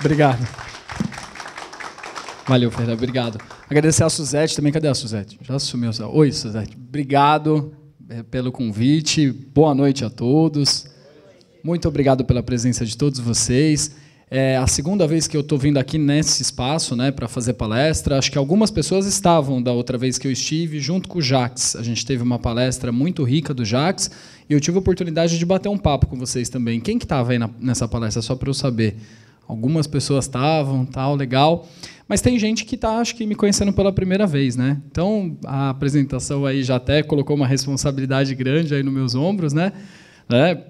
Obrigado. Valeu, Ferreira, obrigado. Agradecer a Suzete também. Cadê a Suzete? Já sumiu. Oi, Suzete. Obrigado pelo convite. Boa noite a todos. Muito obrigado pela presença de todos vocês. É a segunda vez que eu estou vindo aqui nesse espaço, né, para fazer palestra. Acho que algumas pessoas estavam da outra vez que eu estive junto com o Jax. A gente teve uma palestra muito rica do Jax e eu tive a oportunidade de bater um papo com vocês também. Quem que estava aí nessa palestra, só para eu saber? Algumas pessoas estavam, tal, legal. Mas tem gente que está, acho que, me conhecendo pela primeira vez, né? Então, a apresentação aí já até colocou uma responsabilidade grande aí nos meus ombros, né?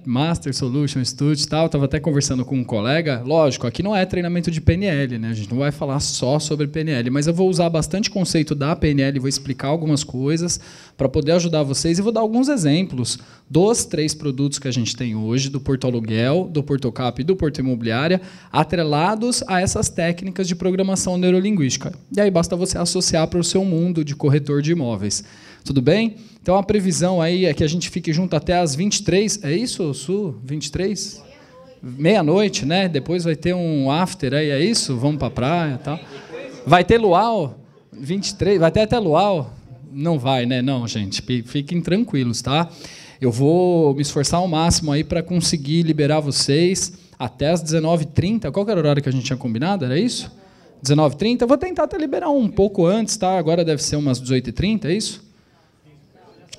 Master Solution Studio e tal. Estava até conversando com um colega. Lógico, aqui não é treinamento de PNL, né? A gente não vai falar só sobre PNL, mas eu vou usar bastante conceito da PNL, vou explicar algumas coisas para poder ajudar vocês e vou dar alguns exemplos dos 3 produtos que a gente tem hoje, do Porto Aluguel, do Porto Cap e do Porto Imobiliária, atrelados a essas técnicas de programação neurolinguística. E aí basta você associar para o seu mundo de corretor de imóveis. Tudo bem? Então, a previsão aí é que a gente fique junto até às 23. É isso, Su? 23? Meia-noite, né? Depois vai ter um after aí, é isso? Vamos para a praia e tal. Vai ter luau? 23? Vai ter até luau? Não vai, né? Não, gente. Fiquem tranquilos, tá? Eu vou me esforçar ao máximo aí para conseguir liberar vocês até às 19h30. Qual que era o horário que a gente tinha combinado? Era isso? 19h30? Eu vou tentar até liberar um pouco antes, tá? Agora deve ser umas 18h30, é isso?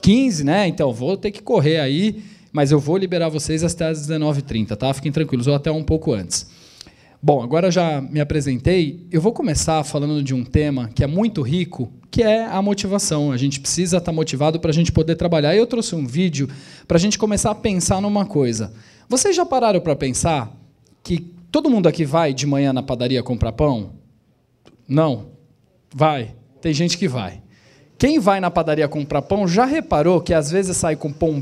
15, né? Então, vou ter que correr aí, mas eu vou liberar vocês até às 19h30, tá? Fiquem tranquilos, ou até um pouco antes. Bom, agora já me apresentei. Eu vou começar falando de um tema que é muito rico, que é a motivação. A gente precisa estar motivado para a gente poder trabalhar. Eu trouxe um vídeo para a gente começar a pensar numa coisa. Vocês já pararam para pensar que todo mundo aqui vai de manhã na padaria comprar pão? Não? Vai. Tem gente que vai. Quem vai na padaria comprar pão já reparou que às vezes sai com pão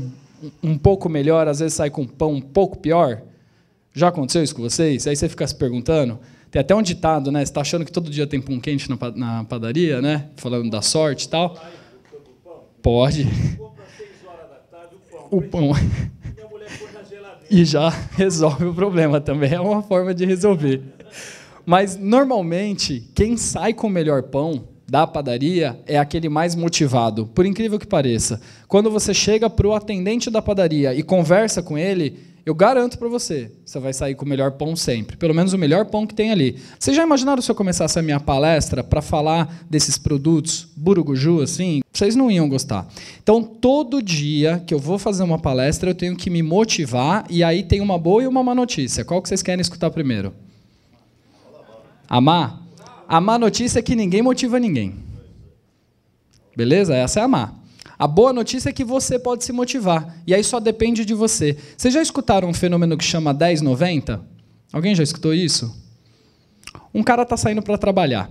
um pouco melhor, às vezes sai com pão um pouco pior? Já aconteceu isso com vocês? Aí você fica se perguntando. Tem até um ditado, né? Você está achando que todo dia tem pão quente na padaria, né? Falando da sorte e tal. Pode. O pão. E já resolve o problema também. É uma forma de resolver. Mas, normalmente, quem sai com o melhor pão da padaria é aquele mais motivado, por incrível que pareça. Quando você chega para o atendente da padaria e conversa com ele, eu garanto para você, você vai sair com o melhor pão sempre, pelo menos o melhor pão que tem ali. Vocês já imaginaram se eu começasse a minha palestra para falar desses produtos buruguju, assim? Vocês não iam gostar. Então, todo dia que eu vou fazer uma palestra, eu tenho que me motivar, e aí tem uma boa e uma má notícia. Qual que vocês querem escutar primeiro? A má? A má notícia é que ninguém motiva ninguém. Beleza? Essa é a má. A boa notícia é que você pode se motivar. E aí só depende de você. Vocês já escutaram um fenômeno que chama 10-90? Alguém já escutou isso? Um cara está saindo para trabalhar.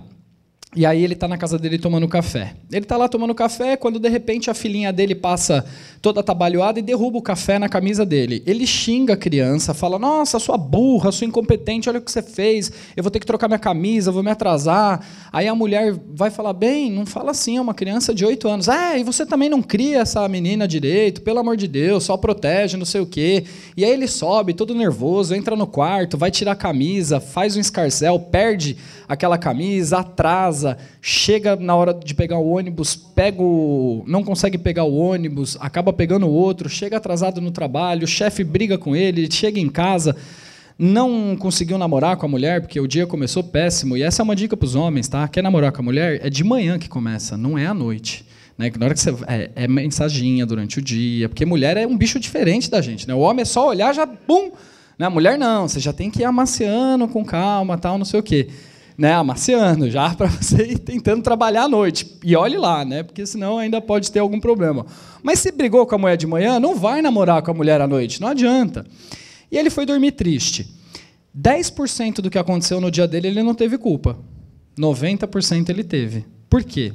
E aí ele está na casa dele tomando café. Ele está lá tomando café quando, de repente, a filhinha dele passa toda atabalhoada e derruba o café na camisa dele. Ele xinga a criança, fala, nossa, sua burra, sua incompetente, olha o que você fez, eu vou ter que trocar minha camisa, vou me atrasar. Aí a mulher vai falar, bem, não fala assim, é uma criança de 8 anos. E você também não cria essa menina direito, pelo amor de Deus, só protege, não sei o quê. E aí ele sobe, todo nervoso, entra no quarto, vai tirar a camisa, faz um escarcéu, perde aquela camisa, atrasa, chega na hora de pegar o ônibus, não consegue pegar o ônibus, acaba pegando o outro, chega atrasado no trabalho, o chefe briga com ele, chega em casa, não conseguiu namorar com a mulher, porque o dia começou péssimo, e essa é uma dica para os homens, tá? Quer namorar com a mulher? É de manhã que começa, não é à noite. Né? Na hora que você é mensaginha durante o dia, porque mulher é um bicho diferente da gente. Né? O homem é só olhar, já pum! Né? A mulher não, você já tem que ir amaciando com calma, tal, não sei o quê. Né, amaciando, já para você ir tentando trabalhar à noite. E olhe lá, né, porque senão ainda pode ter algum problema. Mas se brigou com a mulher de manhã, não vai namorar com a mulher à noite, não adianta. E ele foi dormir triste. 10% do que aconteceu no dia dele, ele não teve culpa. 90% ele teve. Por quê?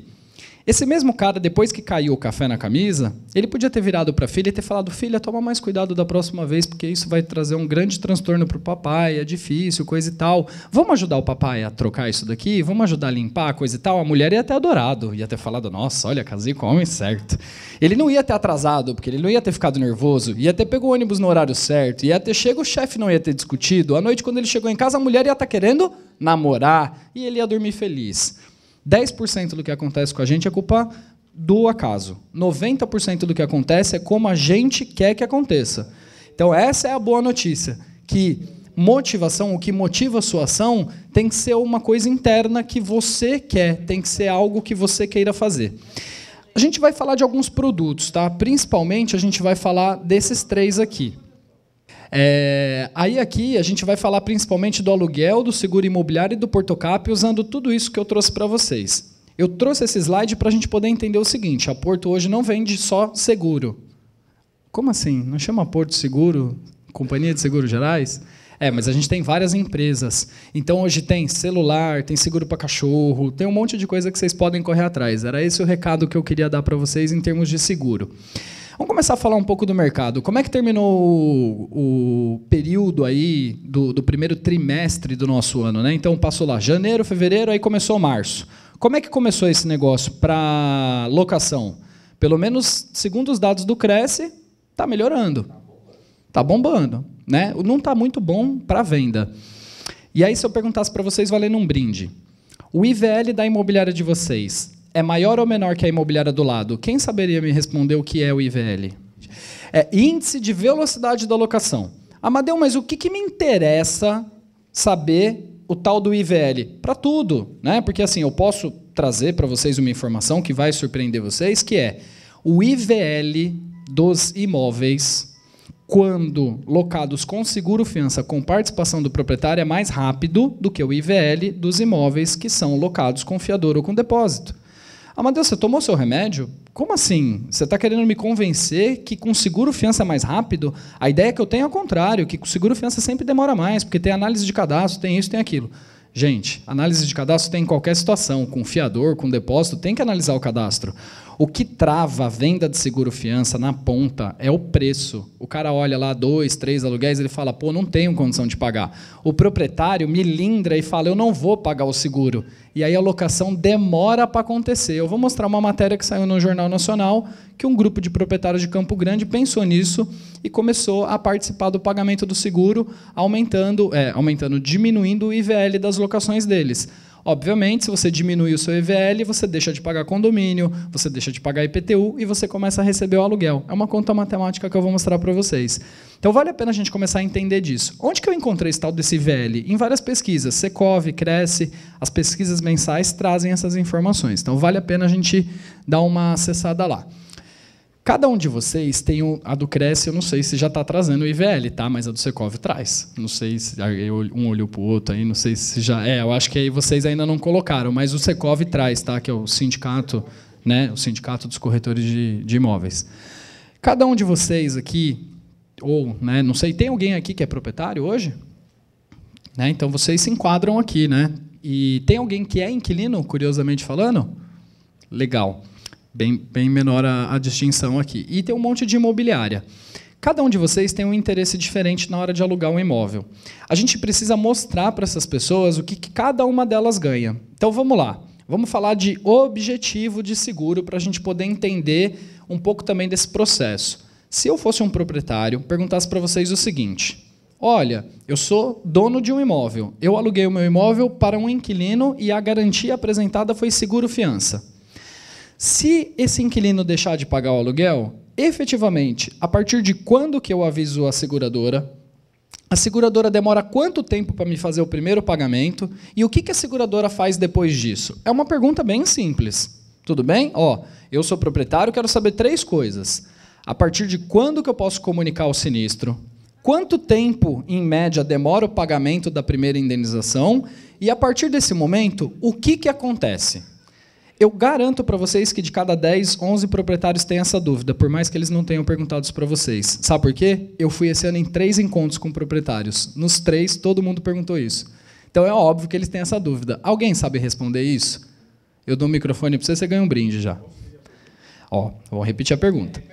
Esse mesmo cara, depois que caiu o café na camisa, ele podia ter virado para a filha e ter falado: filha, toma mais cuidado da próxima vez, porque isso vai trazer um grande transtorno para o papai, é difícil, coisa e tal. Vamos ajudar o papai a trocar isso daqui? Vamos ajudar a limpar, coisa e tal? A mulher ia ter adorado, ia ter falado: nossa, olha, casei com o homem certo. Ele não ia ter atrasado, porque ele não ia ter ficado nervoso, ia ter pego o ônibus no horário certo, ia ter chego, o chefe não ia ter discutido, à noite, quando ele chegou em casa, a mulher ia estar querendo namorar, e ele ia dormir feliz. 10% do que acontece com a gente é culpa do acaso. 90% do que acontece é como a gente quer que aconteça. Então, essa é a boa notícia, que motivação, o que motiva a sua ação, tem que ser uma coisa interna que você quer, tem que ser algo que você queira fazer. A gente vai falar de alguns produtos, tá? Principalmente, a gente vai falar desses 3 aqui. Aí aqui a gente vai falar principalmente do aluguel, do seguro imobiliário e do Portocap, usando tudo isso que eu trouxe para vocês. Eu trouxe esse slide para a gente poder entender o seguinte: a Porto hoje não vende só seguro. Como assim? Não chama Porto Seguro? Companhia de Seguros Gerais? Mas a gente tem várias empresas. Então hoje tem celular, tem seguro para cachorro, tem um monte de coisa que vocês podem correr atrás. Era esse o recado que eu queria dar para vocês em termos de seguro. Vamos começar a falar um pouco do mercado. Como é que terminou o período aí do primeiro trimestre do nosso ano, né? Então passou lá janeiro, fevereiro, aí começou março. Como é que começou esse negócio para locação? Pelo menos, segundo os dados do Cresce, está melhorando. Está bombando, né? Não está muito bom para venda. E aí, se eu perguntasse para vocês, valendo um brinde, o IVL da imobiliária de vocês é maior ou menor que a imobiliária do lado? Quem saberia me responder o que é o IVL? É índice de velocidade da locação. Amadeu, mas o que me interessa saber o tal do IVL? Para tudo, né? Porque assim, eu posso trazer para vocês uma informação que vai surpreender vocês, que é o IVL dos imóveis, quando locados com seguro-fiança com participação do proprietário, é mais rápido do que o IVL dos imóveis que são locados com fiador ou com depósito. Amadeu, você tomou seu remédio? Como assim? Você está querendo me convencer que com seguro-fiança é mais rápido? A ideia que eu tenho é o contrário, que com seguro-fiança sempre demora mais, porque tem análise de cadastro, tem isso, tem aquilo. Gente, análise de cadastro tem em qualquer situação, com fiador, com depósito, tem que analisar o cadastro. O que trava a venda de seguro-fiança na ponta é o preço. O cara olha lá 2, 3 aluguéis, ele fala: pô, não tenho condição de pagar. O proprietário milindra e fala: eu não vou pagar o seguro. E aí a locação demora para acontecer. Eu vou mostrar uma matéria que saiu no Jornal Nacional, que um grupo de proprietários de Campo Grande pensou nisso e começou a participar do pagamento do seguro, diminuindo o IVL das locações deles. Obviamente, se você diminui o seu IVL, você deixa de pagar condomínio, você deixa de pagar IPTU e você começa a receber o aluguel. É uma conta matemática que eu vou mostrar para vocês. Então, vale a pena a gente começar a entender disso. Onde que eu encontrei esse tal desse IVL? Em várias pesquisas. Secov, Cresce, as pesquisas mensais trazem essas informações. Então, vale a pena a gente dar uma acessada lá. Cada um de vocês tem a do Cresce, eu não sei se já está trazendo o IVL, tá? Mas a do Secov traz. Não sei se um olhou para o outro aí, não sei se já... eu acho que aí vocês ainda não colocaram, mas o Secov traz, tá? Que é o sindicato, né? O sindicato dos corretores de imóveis. Cada um de vocês aqui, ou, né, não sei, tem alguém aqui que é proprietário hoje? Né? Então, vocês se enquadram aqui, né? E tem alguém que é inquilino, curiosamente falando? Legal. Bem menor a distinção aqui. E tem um monte de imobiliária. Cada um de vocês tem um interesse diferente na hora de alugar um imóvel. A gente precisa mostrar para essas pessoas o que cada uma delas ganha. Então, vamos lá. Vamos falar de objetivo de seguro para a gente poder entender um pouco também desse processo. Se eu fosse um proprietário, perguntasse para vocês o seguinte: olha, eu sou dono de um imóvel. Eu aluguei o meu imóvel para um inquilino e a garantia apresentada foi seguro-fiança. Se esse inquilino deixar de pagar o aluguel, efetivamente, a partir de quando que eu aviso a seguradora demora quanto tempo para me fazer o primeiro pagamento e o que a seguradora faz depois disso? É uma pergunta bem simples. Tudo bem? Eu sou proprietário, quero saber 3 coisas. A partir de quando que eu posso comunicar o sinistro? Quanto tempo, em média, demora o pagamento da primeira indenização? E, a partir desse momento, o que acontece? Eu garanto para vocês que de cada 10, 11 proprietários têm essa dúvida, por mais que eles não tenham perguntado isso para vocês. Sabe por quê? Eu fui esse ano em 3 encontros com proprietários. Nos 3, todo mundo perguntou isso. Então, é óbvio que eles têm essa dúvida. Alguém sabe responder isso? Eu dou o microfone para você, você ganha um brinde já. Ó, vou repetir a pergunta.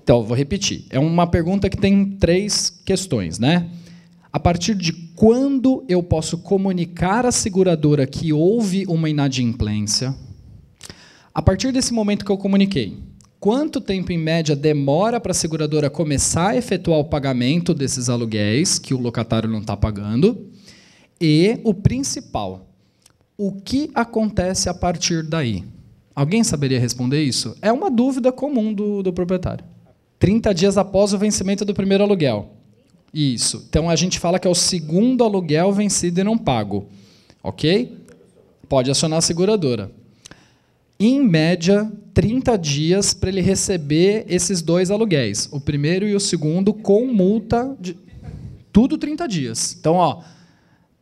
Então, vou repetir. É uma pergunta que tem 3 questões, né? A partir de quando eu posso comunicar à seguradora que houve uma inadimplência? A partir desse momento que eu comuniquei, quanto tempo, em média, demora para a seguradora começar a efetuar o pagamento desses aluguéis que o locatário não está pagando? E o principal, o que acontece a partir daí? Alguém saberia responder isso? É uma dúvida comum do proprietário. 30 dias após o vencimento do primeiro aluguel. Isso. Então, a gente fala que é o segundo aluguel vencido e não pago. Ok? Pode acionar a seguradora. Em média, 30 dias para ele receber esses 2 aluguéis. O primeiro e o segundo com multa de... Tudo 30 dias. Então, ó,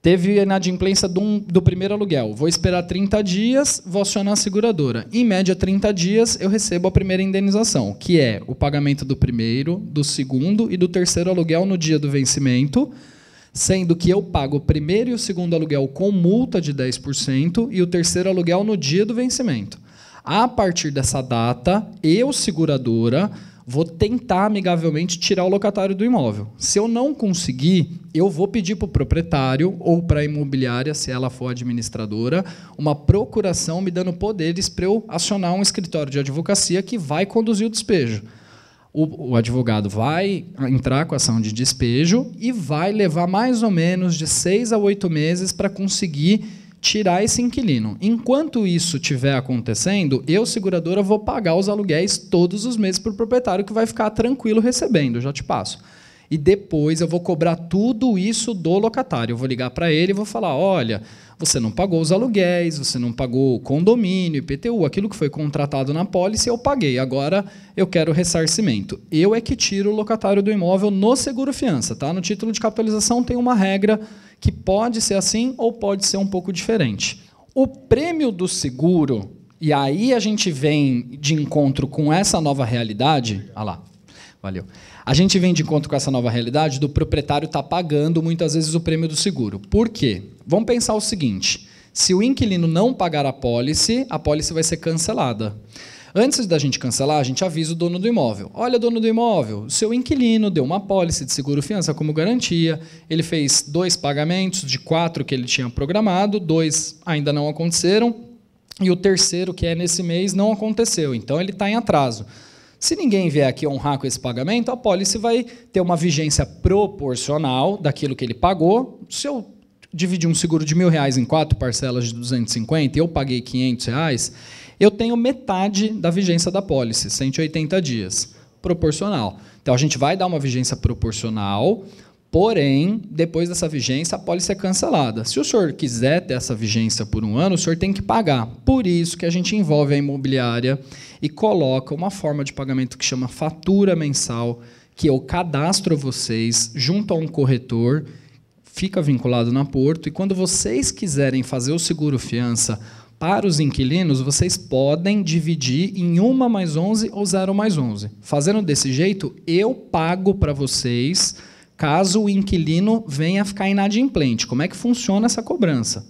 teve a inadimplência do primeiro aluguel. Vou esperar 30 dias, vou acionar a seguradora. Em média, 30 dias, eu recebo a primeira indenização, que é o pagamento do primeiro, do segundo e do terceiro aluguel no dia do vencimento, sendo que eu pago o primeiro e o segundo aluguel com multa de 10% e o terceiro aluguel no dia do vencimento. A partir dessa data, eu, seguradora, vou tentar amigavelmente tirar o locatário do imóvel. Se eu não conseguir, eu vou pedir para o proprietário ou para a imobiliária, se ela for administradora, uma procuração me dando poderes para eu acionar um escritório de advocacia que vai conduzir o despejo. O advogado vai entrar com a ação de despejo e vai levar mais ou menos de 6 a 8 meses para conseguir tirar esse inquilino. Enquanto isso estiver acontecendo, eu, seguradora, vou pagar os aluguéis todos os meses para o proprietário, que vai ficar tranquilo recebendo, eu já te passo. E depois eu vou cobrar tudo isso do locatário. Eu vou ligar para ele e vou falar, olha, você não pagou os aluguéis, você não pagou o condomínio, IPTU, aquilo que foi contratado na pólice, eu paguei. Agora eu quero ressarcimento. Eu é que tiro o locatário do imóvel no seguro-fiança. Tá? No título de capitalização tem uma regra que pode ser assim ou pode ser um pouco diferente. O prêmio do seguro, e aí a gente vem de encontro com essa nova realidade, olha lá, valeu. A gente vem de encontro com essa nova realidade do proprietário estar pagando muitas vezes o prêmio do seguro. Por quê? Vamos pensar o seguinte, se o inquilino não pagar a pólice vai ser cancelada. Antes da gente cancelar, a gente avisa o dono do imóvel. Olha, dono do imóvel, o seu inquilino deu uma pólice de seguro-fiança como garantia, ele fez 2 pagamentos de 4 que ele tinha programado, 2 ainda não aconteceram, e o terceiro, que é nesse mês, não aconteceu. Então, ele está em atraso. Se ninguém vier aqui honrar com esse pagamento, a pólice vai ter uma vigência proporcional daquilo que ele pagou. Se eu dividir um seguro de R$1.000 em 4 parcelas de 250 e eu paguei R$500, eu tenho metade da vigência da pólice, 180 dias, proporcional. Então, a gente vai dar uma vigência proporcional, porém, depois dessa vigência, a pólice é cancelada. Se o senhor quiser ter essa vigência por 1 ano, o senhor tem que pagar. Por isso que a gente envolve a imobiliária e coloca uma forma de pagamento que chama fatura mensal, que eu cadastro vocês junto a um corretor, fica vinculado na Porto, e quando vocês quiserem fazer o seguro-fiança para os inquilinos, vocês podem dividir em 1 mais 11 ou 0 mais 11. Fazendo desse jeito, eu pago para vocês caso o inquilino venha a ficar inadimplente. Como é que funciona essa cobrança?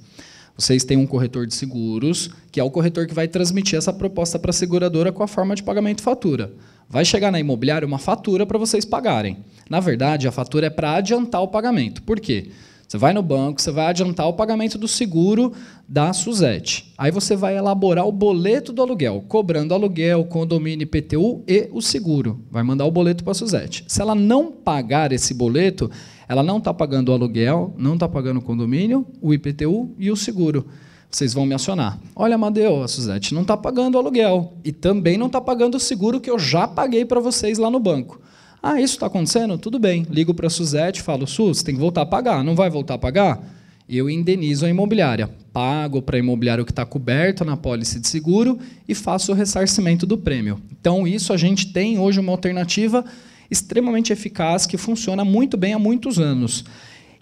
Vocês têm um corretor de seguros, que é o corretor que vai transmitir essa proposta para a seguradora com a forma de pagamento fatura. Vai chegar na imobiliária uma fatura para vocês pagarem. Na verdade, a fatura é para adiantar o pagamento. Por quê? Você vai no banco, você vai adiantar o pagamento do seguro da Suzete. Aí você vai elaborar o boleto do aluguel, cobrando aluguel, condomínio, IPTU e o seguro. Vai mandar o boleto para a Suzete. Se ela não pagar esse boleto, ela não está pagando o aluguel, não está pagando o condomínio, o IPTU e o seguro. Vocês vão me acionar. Olha, Amadeu, a Suzete não está pagando o aluguel e também não está pagando o seguro que eu já paguei para vocês lá no banco. Ah, isso está acontecendo? Tudo bem. Ligo para a Suzete e falo, Sus, você tem que voltar a pagar. Não vai voltar a pagar? Eu indenizo a imobiliária. Pago para a imobiliária o que está coberto na pólice de seguro e faço o ressarcimento do prêmio. Então, isso a gente tem hoje uma alternativa extremamente eficaz que funciona muito bem há muitos anos.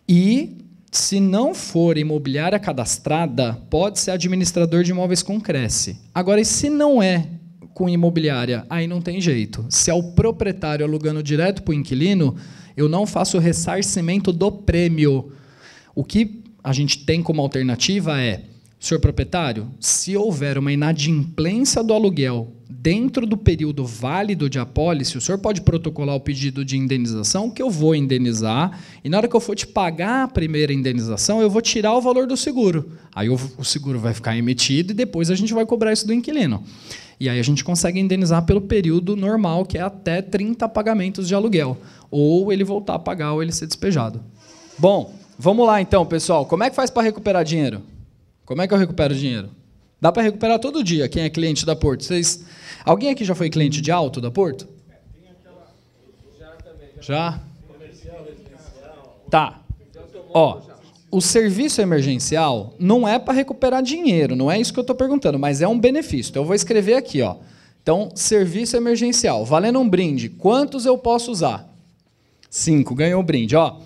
E, se não for imobiliária cadastrada, pode ser administrador de imóveis com Cresce. Agora, e se não é com imobiliária, aí não tem jeito. Se é o proprietário alugando direto para o inquilino, eu não faço o ressarcimento do prêmio. O que a gente tem como alternativa é Senhor proprietário, se houver uma inadimplência do aluguel dentro do período válido de apólice, o senhor pode protocolar o pedido de indenização, que eu vou indenizar, e na hora que eu for te pagar a primeira indenização, eu vou tirar o valor do seguro. Aí o seguro vai ficar emitido e depois a gente vai cobrar isso do inquilino. E aí a gente consegue indenizar pelo período normal, que é até 30 pagamentos de aluguel. Ou ele voltar a pagar ou ele ser despejado. Bom, vamos lá então, pessoal. Como é que faz para recuperar dinheiro? Como é que eu recupero dinheiro? Dá para recuperar todo dia, quem é cliente da Porto. Alguém aqui já foi cliente de auto da Porto? Já? Tá. Ó, o serviço emergencial não é para recuperar dinheiro, não é isso que eu estou perguntando, mas é um benefício. Então, eu vou escrever aqui, ó. Então, serviço emergencial, valendo um brinde. Quantos eu posso usar? 5, ganhou o brinde, ó.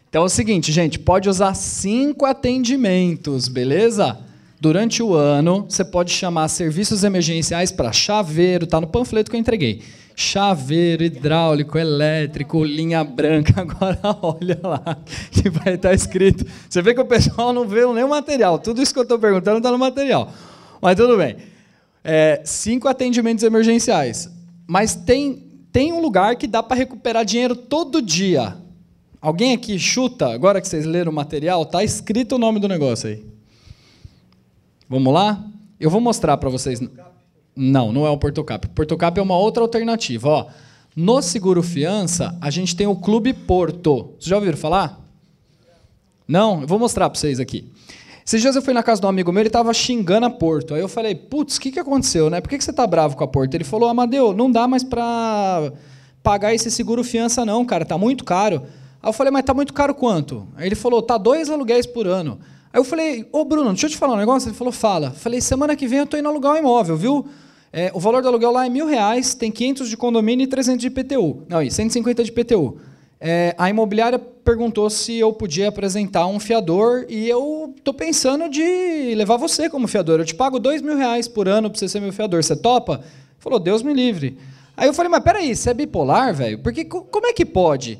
Então é o seguinte, gente, pode usar 5 atendimentos, beleza? Durante o ano, você pode chamar serviços emergenciais para chaveiro, tá no panfleto que eu entreguei. Chaveiro, hidráulico, elétrico, linha branca. Agora olha lá, que vai estar escrito. Você vê que o pessoal não vê nenhum material. Tudo isso que eu estou perguntando está no material. Mas tudo bem. 5 atendimentos emergenciais. Mas tem um lugar que dá para recuperar dinheiro todo dia. Alguém aqui chuta, agora que vocês leram o material, está escrito o nome do negócio aí. Vamos lá? Eu vou mostrar para vocês. Não, não é o Portocap. O Portocap é uma outra alternativa. Ó, no Seguro Fiança, a gente tem o Clube Porto. Vocês já ouviram falar? Não? Eu vou mostrar para vocês aqui. Esses dias eu fui na casa de um amigo meu, ele estava xingando a Porto. Aí eu falei, putz, o que aconteceu, né? Por que você está bravo com a Porto? Ele falou, Amadeu, não dá mais para pagar esse Seguro Fiança não, cara, está muito caro. Aí eu falei, mas está muito caro quanto? Aí ele falou, tá 2 aluguéis por ano. Aí eu falei, ô Bruno, deixa eu te falar um negócio. Ele falou, fala. Falei, semana que vem eu estou indo alugar um imóvel, viu? O valor do aluguel lá é R$1.000, tem 500 de condomínio e 300 de IPTU. Não, e 150 de IPTU. A imobiliária perguntou se eu podia apresentar um fiador e eu estou pensando de levar você como fiador. Eu te pago R$2.000 por ano para você ser meu fiador. Você topa? Ele falou, Deus me livre. Aí eu falei, mas peraí, você é bipolar, velho? Porque como é que pode?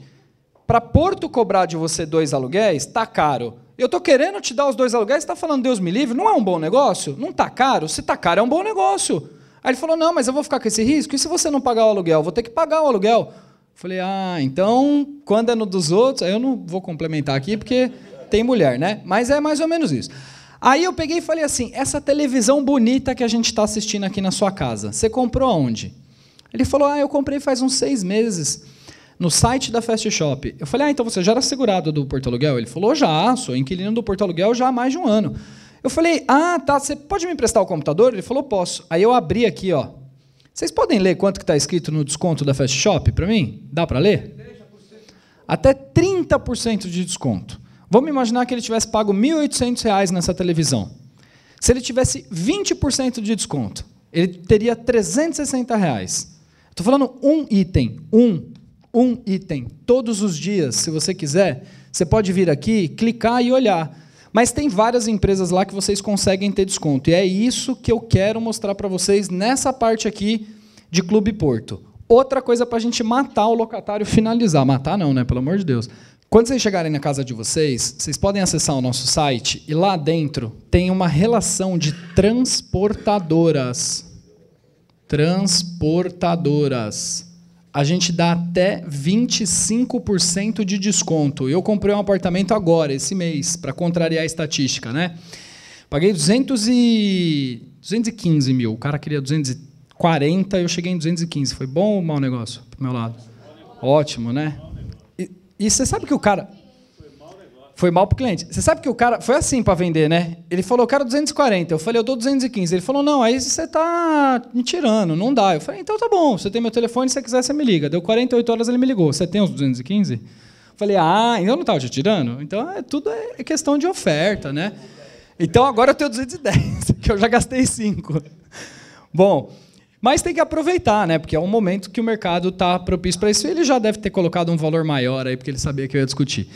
Para Porto cobrar de você 2 aluguéis, está caro. Eu estou querendo te dar os 2 aluguéis, você está falando Deus me livre? Não é um bom negócio? Não está caro? Se está caro, é um bom negócio. Aí ele falou, não, mas eu vou ficar com esse risco? E se você não pagar o aluguel? Eu vou ter que pagar o aluguel. Falei, então, quando é no dos outros, aí eu não vou complementar aqui, porque tem mulher, né? Mas é mais ou menos isso. Aí eu peguei e falei assim, essa televisão bonita que a gente está assistindo aqui na sua casa, você comprou aonde? Ele falou, eu comprei faz uns 6 meses, no site da Fast Shop. Eu falei, então você já era segurado do Porto Aluguel? Ele falou, já, sou inquilino do Porto Aluguel já há mais de um ano. Eu falei, tá, você pode me emprestar o computador? Ele falou, posso. Aí eu abri aqui, ó. Vocês podem ler quanto que está escrito no desconto da Fast Shop para mim? Dá para ler? Até 30% de desconto. Vamos imaginar que ele tivesse pago R$1.800 nessa televisão. Se ele tivesse 20% de desconto, ele teria R$360. Estou falando um item, um item, todos os dias, se você quiser, você pode vir aqui, clicar e olhar. Mas tem várias empresas lá que vocês conseguem ter desconto. E é isso que eu quero mostrar para vocês nessa parte aqui de Clube Porto. Outra coisa para a gente matar o locatário, finalizar. Matar não, né? Pelo amor de Deus. Quando vocês chegarem na casa de vocês, vocês podem acessar o nosso site e lá dentro tem uma relação de transportadoras. Transportadoras. A gente dá até 25% de desconto. Eu comprei um apartamento agora, esse mês, para contrariar a estatística, né? Paguei 215 mil. O cara queria 240, eu cheguei em 215. Foi bom ou mau negócio pro meu lado? Ótimo, né? E você sabe que o cara... Foi mal para o cliente. Você sabe que o cara... Foi assim para vender, né? Ele falou, eu quero 240. Eu falei, eu dou 215. Ele falou, não, aí você está me tirando, não dá. Eu falei, então tá bom, você tem meu telefone, se você quiser, você me liga. Deu 48 horas, ele me ligou. Você tem os 215? Eu falei, então não estava te tirando? Então, tudo é questão de oferta, né? Então, agora eu tenho 210, que eu já gastei 5. Bom, mas tem que aproveitar, né? Porque é um momento que o mercado está propício para isso. Ele já deve ter colocado um valor maior aí, porque ele sabia que eu ia discutir.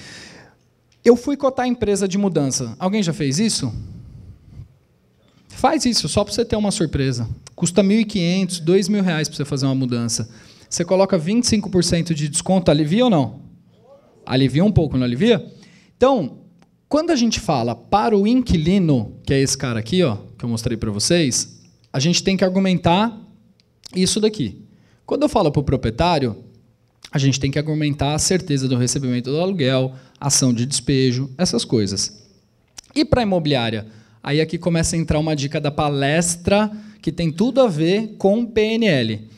Eu fui cotar a empresa de mudança. Alguém já fez isso? Faz isso, só para você ter uma surpresa. Custa R$1.500, R$2.000 para você fazer uma mudança. Você coloca 25% de desconto, alivia ou não? Alivia um pouco, não alivia? Então, Quando a gente fala para o inquilino, que é esse cara aqui, ó, que eu mostrei para vocês, a gente tem que argumentar isso daqui. Quando eu falo para o proprietário, a gente tem que argumentar a certeza do recebimento do aluguel, ação de despejo, essas coisas. E para a imobiliária? Aí aqui começa a entrar uma dica da palestra que tem tudo a ver com PNL.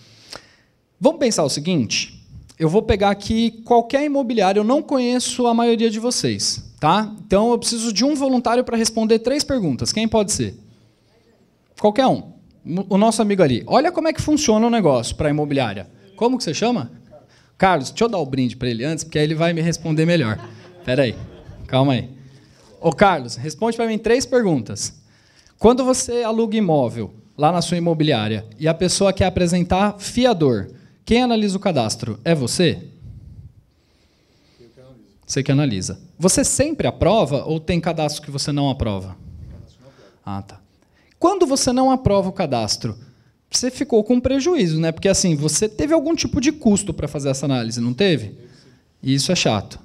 Vamos pensar o seguinte, eu vou pegar aqui qualquer imobiliária, eu não conheço a maioria de vocês, tá? Então eu preciso de um voluntário para responder 3 perguntas. Quem pode ser? Qualquer um. O nosso amigo ali. Olha como é que funciona o negócio para a imobiliária. Como que você chama? Carlos, deixa eu dar o brinde para ele antes, porque aí ele vai me responder melhor. Espera aí, calma aí. Ô Carlos, responde para mim 3 perguntas. Quando você aluga imóvel lá na sua imobiliária e a pessoa quer apresentar fiador, quem analisa o cadastro? É você? Eu que analiso. Você que analisa. Você sempre aprova ou tem cadastro que você não aprova? Tem cadastro que não aprova. Ah, tá. Quando você não aprova o cadastro, você ficou com prejuízo, né? Porque assim, você teve algum tipo de custo para fazer essa análise, não teve? E isso é chato.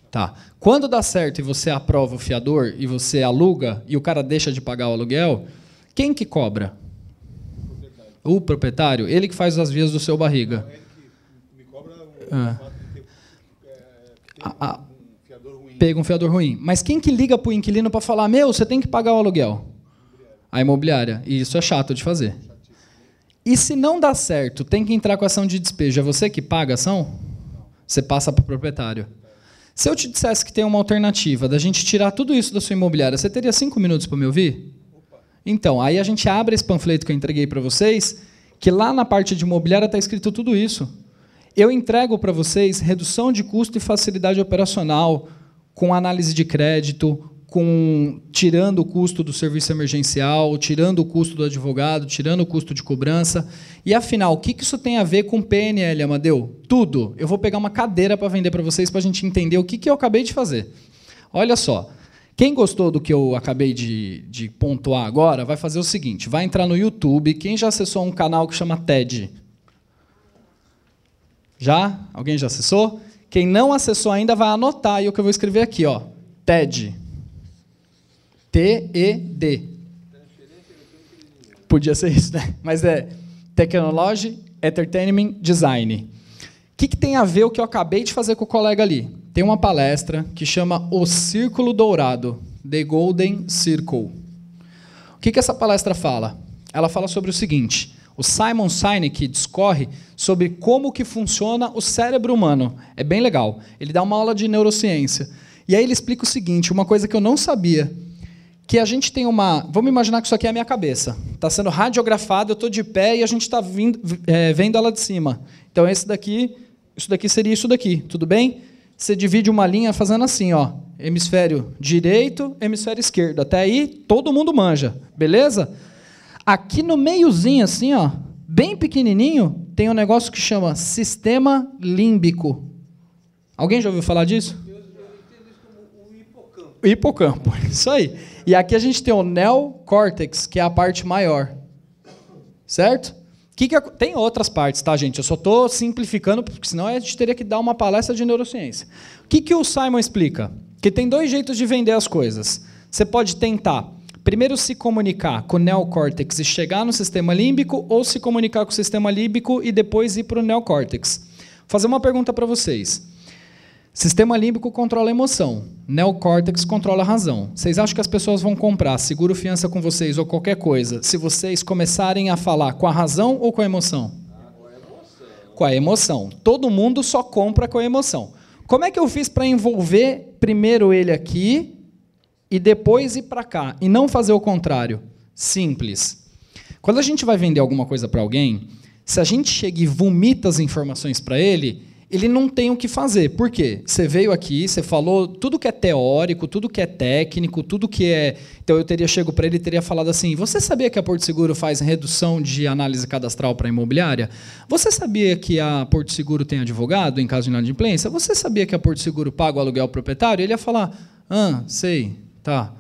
Tá. Quando dá certo e você aprova o fiador e você aluga e o cara deixa de pagar o aluguel, quem que cobra? O proprietário. Ele que faz as vias do seu barriga. Ele que me cobra fato de ter um fiador ruim. Pega um fiador ruim. Mas quem que liga para o inquilino para falar, meu, você tem que pagar o aluguel? A imobiliária. E isso é chato de fazer. E se não dá certo, tem que entrar com a ação de despejo. É você que paga a ação? Você passa para o proprietário. Se eu te dissesse que tem uma alternativa da gente tirar tudo isso da sua imobiliária, você teria 5 minutos para me ouvir? Então, aí a gente abre esse panfleto que eu entreguei para vocês, que lá na parte de imobiliária está escrito tudo isso. Eu entrego para vocês redução de custo e facilidade operacional, com análise de crédito, tirando o custo do serviço emergencial, tirando o custo do advogado, tirando o custo de cobrança. E, afinal, o que isso tem a ver com PNL, Amadeu? Tudo. Eu vou pegar uma cadeira para vender para vocês, para a gente entender o que eu acabei de fazer. Olha só. Quem gostou do que eu acabei de pontuar agora, vai fazer o seguinte, vai entrar no YouTube. Quem já acessou um canal que chama TED? Já? Alguém já acessou? Quem não acessou ainda vai anotar aí o que eu vou escrever aqui, ó. TED. T-E-D. Podia ser isso, né? Mas é Technology, Entertainment, Design. O que tem a ver o que eu acabei de fazer com o colega ali? Tem uma palestra que chama O Círculo Dourado, The Golden Circle. O que essa palestra fala? Ela fala sobre o seguinte, o Simon Sinek discorre sobre como que funciona o cérebro humano. É bem legal. Ele dá uma aula de neurociência. E aí ele explica o seguinte, uma coisa que eu não sabia, que a gente tem uma... Vamos imaginar que isso aqui é a minha cabeça. Está sendo radiografado, eu estou de pé e a gente está vendo ela de cima. Então, isso daqui seria isso daqui, tudo bem? Você divide uma linha fazendo assim, ó, hemisfério direito, hemisfério esquerdo. Até aí, todo mundo manja, beleza? Aqui no meiozinho, assim, ó, bem pequenininho, tem um negócio que chama sistema límbico. Alguém já ouviu falar disso? Eu entendo isso como o hipocampo. O hipocampo, isso aí. E aqui a gente tem o neocórtex, que é a parte maior. Certo? Tem outras partes, tá, gente? Eu só estou simplificando, porque senão a gente teria que dar uma palestra de neurociência. O que o Simon explica? Que tem 2 jeitos de vender as coisas. Você pode tentar, primeiro, se comunicar com o neocórtex e chegar no sistema límbico, ou se comunicar com o sistema límbico e depois ir para o neocórtex. Vou fazer uma pergunta para vocês. Sistema límbico controla a emoção, neocórtex controla a razão. Vocês acham que as pessoas vão comprar seguro fiança com vocês ou qualquer coisa se vocês começarem a falar com a razão ou com a emoção? Com a emoção. Com a emoção. Todo mundo só compra com a emoção. Como é que eu fiz para envolver primeiro ele aqui e depois ir para cá, e não fazer o contrário? Simples. Quando a gente vai vender alguma coisa para alguém, se a gente chega e vomita as informações para ele não tem o que fazer. Por quê? Você veio aqui, você falou tudo que é teórico, tudo que é técnico, tudo que é... Então, eu teria chego para ele e teria falado assim, você sabia que a Porto Seguro faz redução de análise cadastral para imobiliária? Você sabia que a Porto Seguro tem advogado em caso de inadimplência? Você sabia que a Porto Seguro paga o aluguel proprietário? Ele ia falar, sei, tá.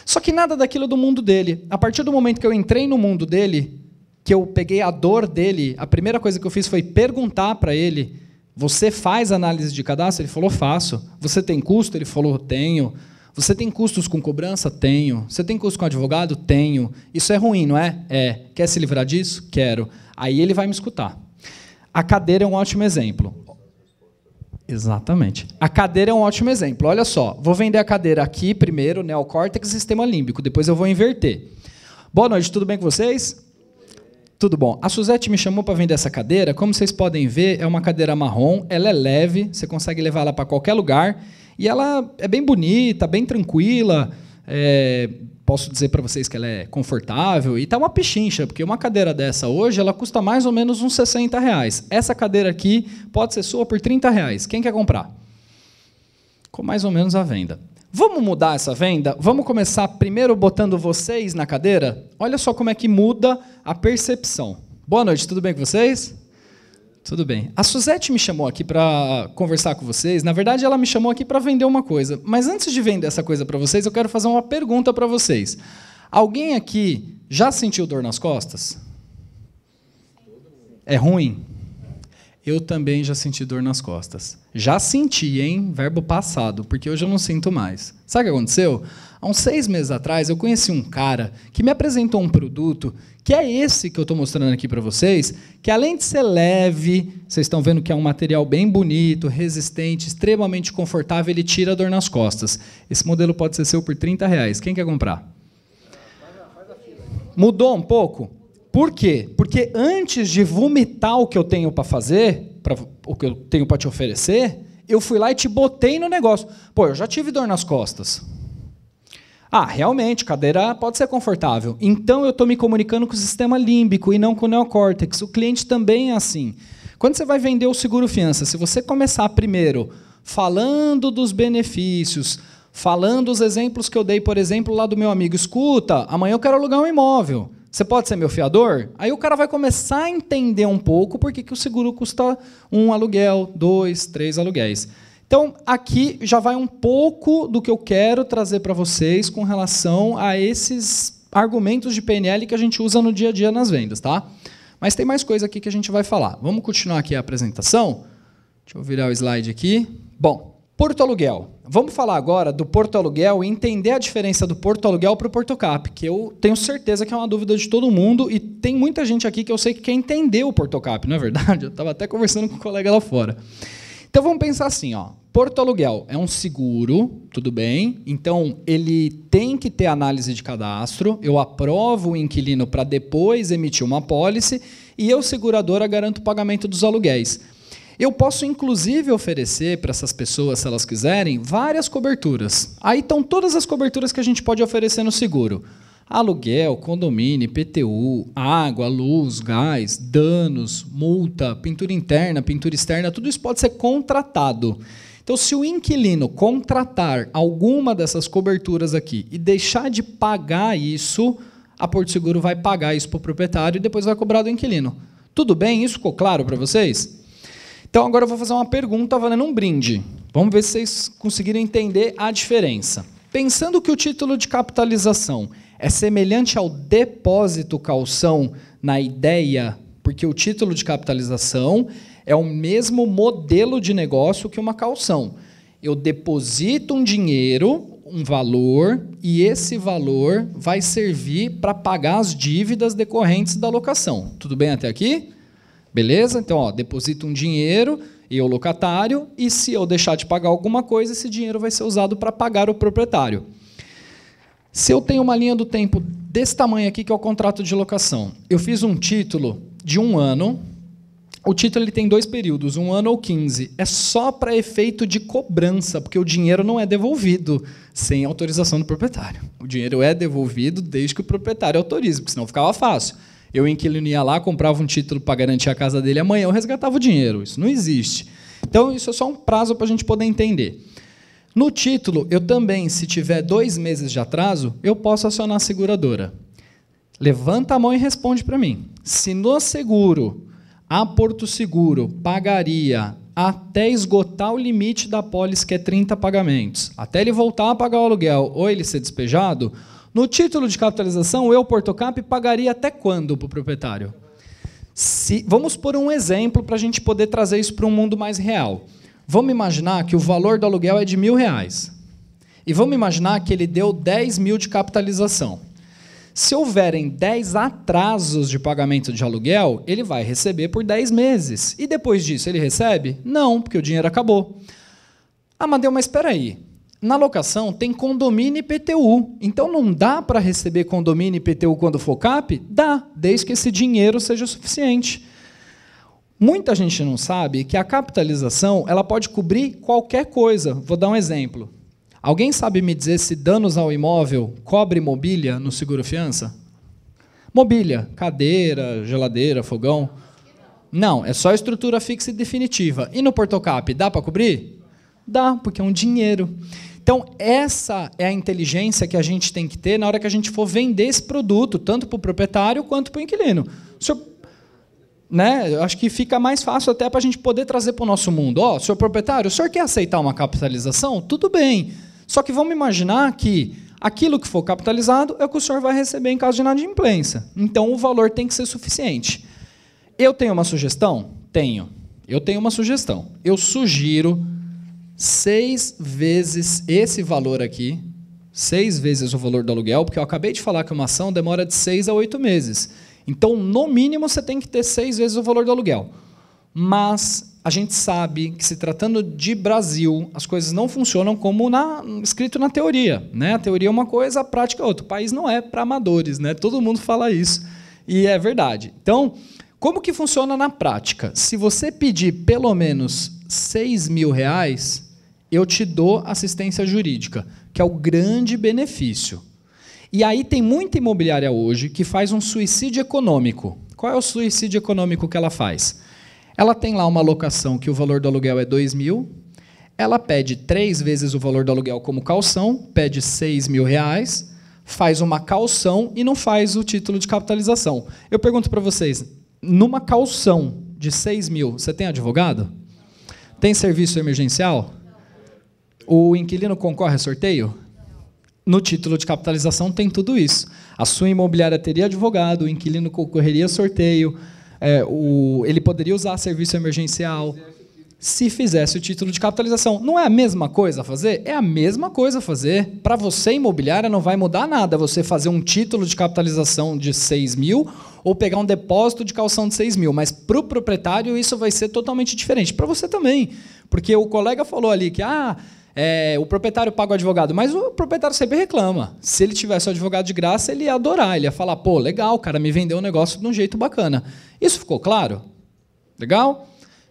Só que nada daquilo do mundo dele. A partir do momento que eu entrei no mundo dele, que eu peguei a dor dele, a primeira coisa que eu fiz foi perguntar para ele, você faz análise de cadastro? Ele falou, faço. Você tem custo? Ele falou, tenho. Você tem custos com cobrança? Tenho. Você tem custo com advogado? Tenho. Isso é ruim, não é? É. Quer se livrar disso? Quero. Aí ele vai me escutar. A cadeira é um ótimo exemplo. Exatamente. A cadeira é um ótimo exemplo. Olha só, vou vender a cadeira aqui primeiro, neocórtex e sistema límbico, depois eu vou inverter. Boa noite, tudo bem com vocês? Tudo bom. A Suzete me chamou para vender essa cadeira. Como vocês podem ver, é uma cadeira marrom, ela é leve, você consegue levar ela para qualquer lugar, e ela é bem bonita, bem tranquila, posso dizer para vocês que ela é confortável, e está uma pechincha, porque uma cadeira dessa hoje, ela custa mais ou menos uns R$60. Essa cadeira aqui pode ser sua por R$30. Quem quer comprar? Com mais ou menos a venda. Vamos mudar essa venda? Vamos começar primeiro botando vocês na cadeira? Olha só como é que muda a percepção. Boa noite, tudo bem com vocês? Tudo bem. A Suzete me chamou aqui para conversar com vocês. Na verdade, ela me chamou aqui para vender uma coisa. Mas antes de vender essa coisa para vocês, eu quero fazer uma pergunta para vocês. Alguém aqui já sentiu dor nas costas? É ruim? Eu também já senti dor nas costas. Já senti, hein? Verbo passado, porque hoje eu não sinto mais. Sabe o que aconteceu? Há uns 6 meses atrás, eu conheci um cara que me apresentou um produto, que é esse que eu estou mostrando aqui para vocês, que além de ser leve, vocês estão vendo que é um material bem bonito, resistente, extremamente confortável, ele tira a dor nas costas. Esse modelo pode ser seu por R$30. Quem quer comprar? Mudou um pouco? Por quê? Porque antes de vomitar o que eu tenho para fazer, o que eu tenho para te oferecer, eu fui lá e te botei no negócio. Pô, eu já tive dor nas costas. Ah, realmente, cadeira pode ser confortável. Então, eu estou me comunicando com o sistema límbico e não com o neocórtex. O cliente também é assim. Quando você vai vender o seguro-fiança, se você começar primeiro falando dos benefícios, falando os exemplos que eu dei, por exemplo, lá do meu amigo, escuta, amanhã eu quero alugar um imóvel. Você pode ser meu fiador? Aí o cara vai começar a entender um pouco por que o seguro custa 1 aluguel, 2, 3 aluguéis. Então, aqui já vai um pouco do que eu quero trazer para vocês com relação a esses argumentos de PNL que a gente usa no dia a dia nas vendas, tá? Mas tem mais coisa aqui que a gente vai falar. Vamos continuar aqui a apresentação? Deixa eu virar o slide aqui. Bom, Porto Aluguel. Vamos falar agora do Porto Aluguel e entender a diferença do Porto Aluguel para o Portocap, que eu tenho certeza que é uma dúvida de todo mundo e tem muita gente aqui que eu sei que quer entender o Portocap, não é verdade? Eu estava até conversando com um colega lá fora. Então, vamos pensar assim, ó. Porto Aluguel é um seguro, tudo bem? Então, ele tem que ter análise de cadastro, eu aprovo o inquilino para depois emitir uma apólice e eu, seguradora, garanto o pagamento dos aluguéis. Eu posso, inclusive, oferecer para essas pessoas, se elas quiserem, várias coberturas. Aí estão todas as coberturas que a gente pode oferecer no seguro. Aluguel, condomínio, IPTU, água, luz, gás, danos, multa, pintura interna, pintura externa, tudo isso pode ser contratado. Então, se o inquilino contratar alguma dessas coberturas aqui e deixar de pagar isso, a Porto Seguro vai pagar isso para o proprietário e depois vai cobrar do inquilino. Tudo bem? Isso ficou claro para vocês? Então, agora eu vou fazer uma pergunta valendo um brinde. Vamos ver se vocês conseguiram entender a diferença. Pensando que o título de capitalização é semelhante ao depósito calção na ideia, porque o título de capitalização é o mesmo modelo de negócio que uma calção. Eu deposito um dinheiro, um valor, e esse valor vai servir para pagar as dívidas decorrentes da locação. Tudo bem até aqui? Beleza? Então, ó, deposito um dinheiro, eu locatário, e se eu deixar de pagar alguma coisa, esse dinheiro vai ser usado para pagar o proprietário. Se eu tenho uma linha do tempo desse tamanho aqui, que é o contrato de locação, eu fiz um título de 1 ano, o título ele tem 2 períodos, 1 ano ou 15, é só para efeito de cobrança, porque o dinheiro não é devolvido sem autorização do proprietário. O dinheiro é devolvido desde que o proprietário autorize, porque senão ficava fácil. Eu, inquilino, ia lá, comprava um título para garantir a casa dele, amanhã eu resgatava o dinheiro. Isso não existe. Então, isso é só um prazo para a gente poder entender. No título, eu também, se tiver 2 meses de atraso, eu posso acionar a seguradora. Levanta a mão e responde para mim. Se no seguro, a Porto Seguro pagaria até esgotar o limite da apólice, que é 30 pagamentos, até ele voltar a pagar o aluguel ou ele ser despejado, no título de capitalização, eu, Portocap, pagaria até quando para o proprietário? Vamos pôr um exemplo para a gente poder trazer isso para um mundo mais real. Vamos imaginar que o valor do aluguel é de R$1.000. E vamos imaginar que ele deu 10 mil de capitalização. Se houverem 10 atrasos de pagamento de aluguel, ele vai receber por 10 meses. E depois disso, ele recebe? Não, porque o dinheiro acabou. Amadeu, mas espera aí. Na locação tem condomínio e IPTU. Então não dá para receber condomínio e IPTU quando for CAP? Dá, desde que esse dinheiro seja suficiente. Muita gente não sabe que a capitalização ela pode cobrir qualquer coisa. Vou dar um exemplo. Alguém sabe me dizer se danos ao imóvel cobre mobília no seguro-fiança? Mobília, cadeira, geladeira, fogão? Não, é só estrutura fixa e definitiva. E no Portocap, dá para cobrir? Dá, porque é um dinheiro. Então, essa é a inteligência que a gente tem que ter na hora que a gente for vender esse produto, tanto para o proprietário quanto para o inquilino. O senhor, né, eu acho que fica mais fácil até para a gente poder trazer para o nosso mundo. Ó, senhor proprietário, o senhor quer aceitar uma capitalização? Tudo bem. Só que vamos imaginar que aquilo que for capitalizado é o que o senhor vai receber em caso de inadimplência. Então, o valor tem que ser suficiente. Eu tenho uma sugestão? Tenho. Eu tenho uma sugestão. Eu sugiro 6 vezes esse valor aqui, 6 vezes o valor do aluguel, porque eu acabei de falar que uma ação demora de 6 a 8 meses. Então, no mínimo, você tem que ter 6 vezes o valor do aluguel. Mas a gente sabe que, se tratando de Brasil, as coisas não funcionam como escrito na teoria. Né? A teoria é uma coisa, a prática é outra. O país não é para amadores, né? Todo mundo fala isso, e é verdade. Então, como que funciona na prática? Se você pedir pelo menos R$6.000, eu te dou assistência jurídica, que é o grande benefício. E aí tem muita imobiliária hoje que faz um suicídio econômico. Qual é o suicídio econômico que ela faz? Ela tem lá uma locação que o valor do aluguel é R$2.000, ela pede 3 vezes o valor do aluguel como calção, pede R$6.000, faz uma calção e não faz o título de capitalização. Eu pergunto para vocês, numa calção de R$6.000, você tem advogado? Tem serviço emergencial? O inquilino concorre a sorteio? No título de capitalização tem tudo isso. A sua imobiliária teria advogado, o inquilino concorreria a sorteio, ele poderia usar serviço emergencial se fizesse o título de capitalização. Não é a mesma coisa a fazer? É a mesma coisa a fazer. Para você, imobiliária, não vai mudar nada você fazer um título de capitalização de R$6.000 ou pegar um depósito de calção de R$6.000, mas para o proprietário isso vai ser totalmente diferente. Para você também, porque o colega falou ali que o proprietário paga o advogado, mas o proprietário sempre reclama. Se ele tivesse o advogado de graça, ele ia adorar, ele ia falar, pô, legal, o cara me vendeu um negócio de um jeito bacana. Isso ficou claro? Legal?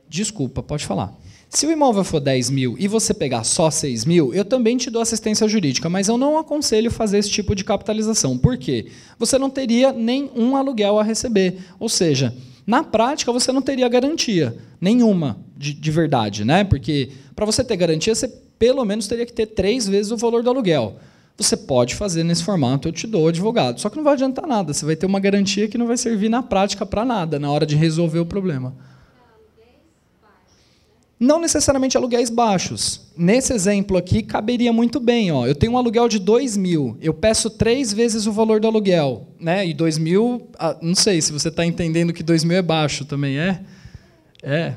Desculpa, pode falar. Se o imóvel for 10.000 e você pegar só 6.000, eu também te dou assistência jurídica, mas eu não aconselho fazer esse tipo de capitalização. Por quê? Você não teria nenhum aluguel a receber. Ou seja, na prática, você não teria garantia nenhuma de verdade, né? Porque para você ter garantia, você pelo menos teria que ter 3 vezes o valor do aluguel. Você pode fazer nesse formato, eu te dou advogado. Só que não vai adiantar nada, você vai ter uma garantia que não vai servir na prática para nada, na hora de resolver o problema. Não necessariamente aluguéis baixos. Nesse exemplo aqui, caberia muito bem. Ó, eu tenho um aluguel de 2.000, eu peço 3 vezes o valor do aluguel. Né? E 2.000, não sei se você está entendendo que 2.000 é baixo também, é? É.